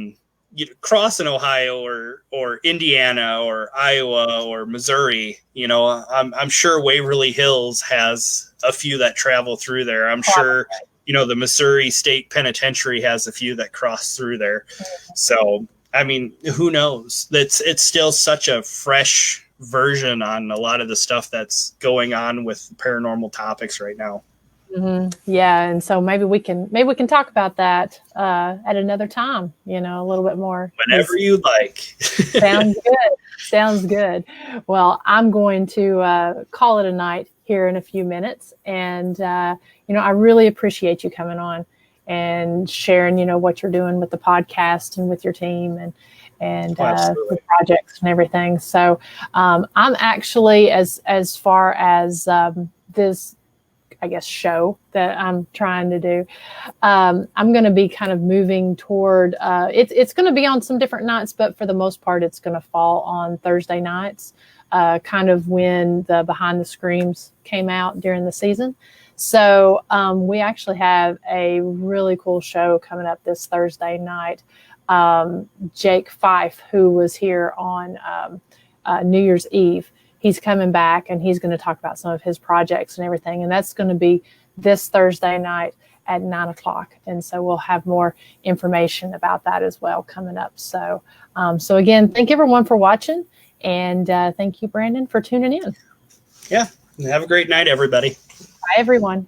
You cross in Ohio or Indiana or Iowa or Missouri, you know, I'm sure Waverly Hills has a few that travel through there. I'm sure, you know, the Missouri State Penitentiary has a few that cross through there. So, I mean, who knows? It's still such a fresh version on a lot of the stuff that's going on with paranormal topics right now. Yeah, and so maybe we can talk about that at another time. A little bit more. Whenever you like. Sounds good. Sounds good. Well, I'm going to call it a night here in a few minutes, and I really appreciate you coming on and sharing what you're doing with the podcast and with your team and the projects and everything. So I'm actually as far as this, I guess, show that I'm trying to do. I'm going to be kind of moving toward, it's going to be on some different nights, but for the most part, it's going to fall on Thursday nights, kind of when the Behind the Screams came out during the season. So we actually have a really cool show coming up this Thursday night. Jake Fife, who was here on New Year's Eve, he's coming back and he's going to talk about some of his projects and everything. And that's going to be this Thursday night at 9:00. And so we'll have more information about that as well coming up. So, so again, thank everyone for watching. And thank you, Brandon, for tuning in. Yeah. Have a great night, everybody. Bye, everyone.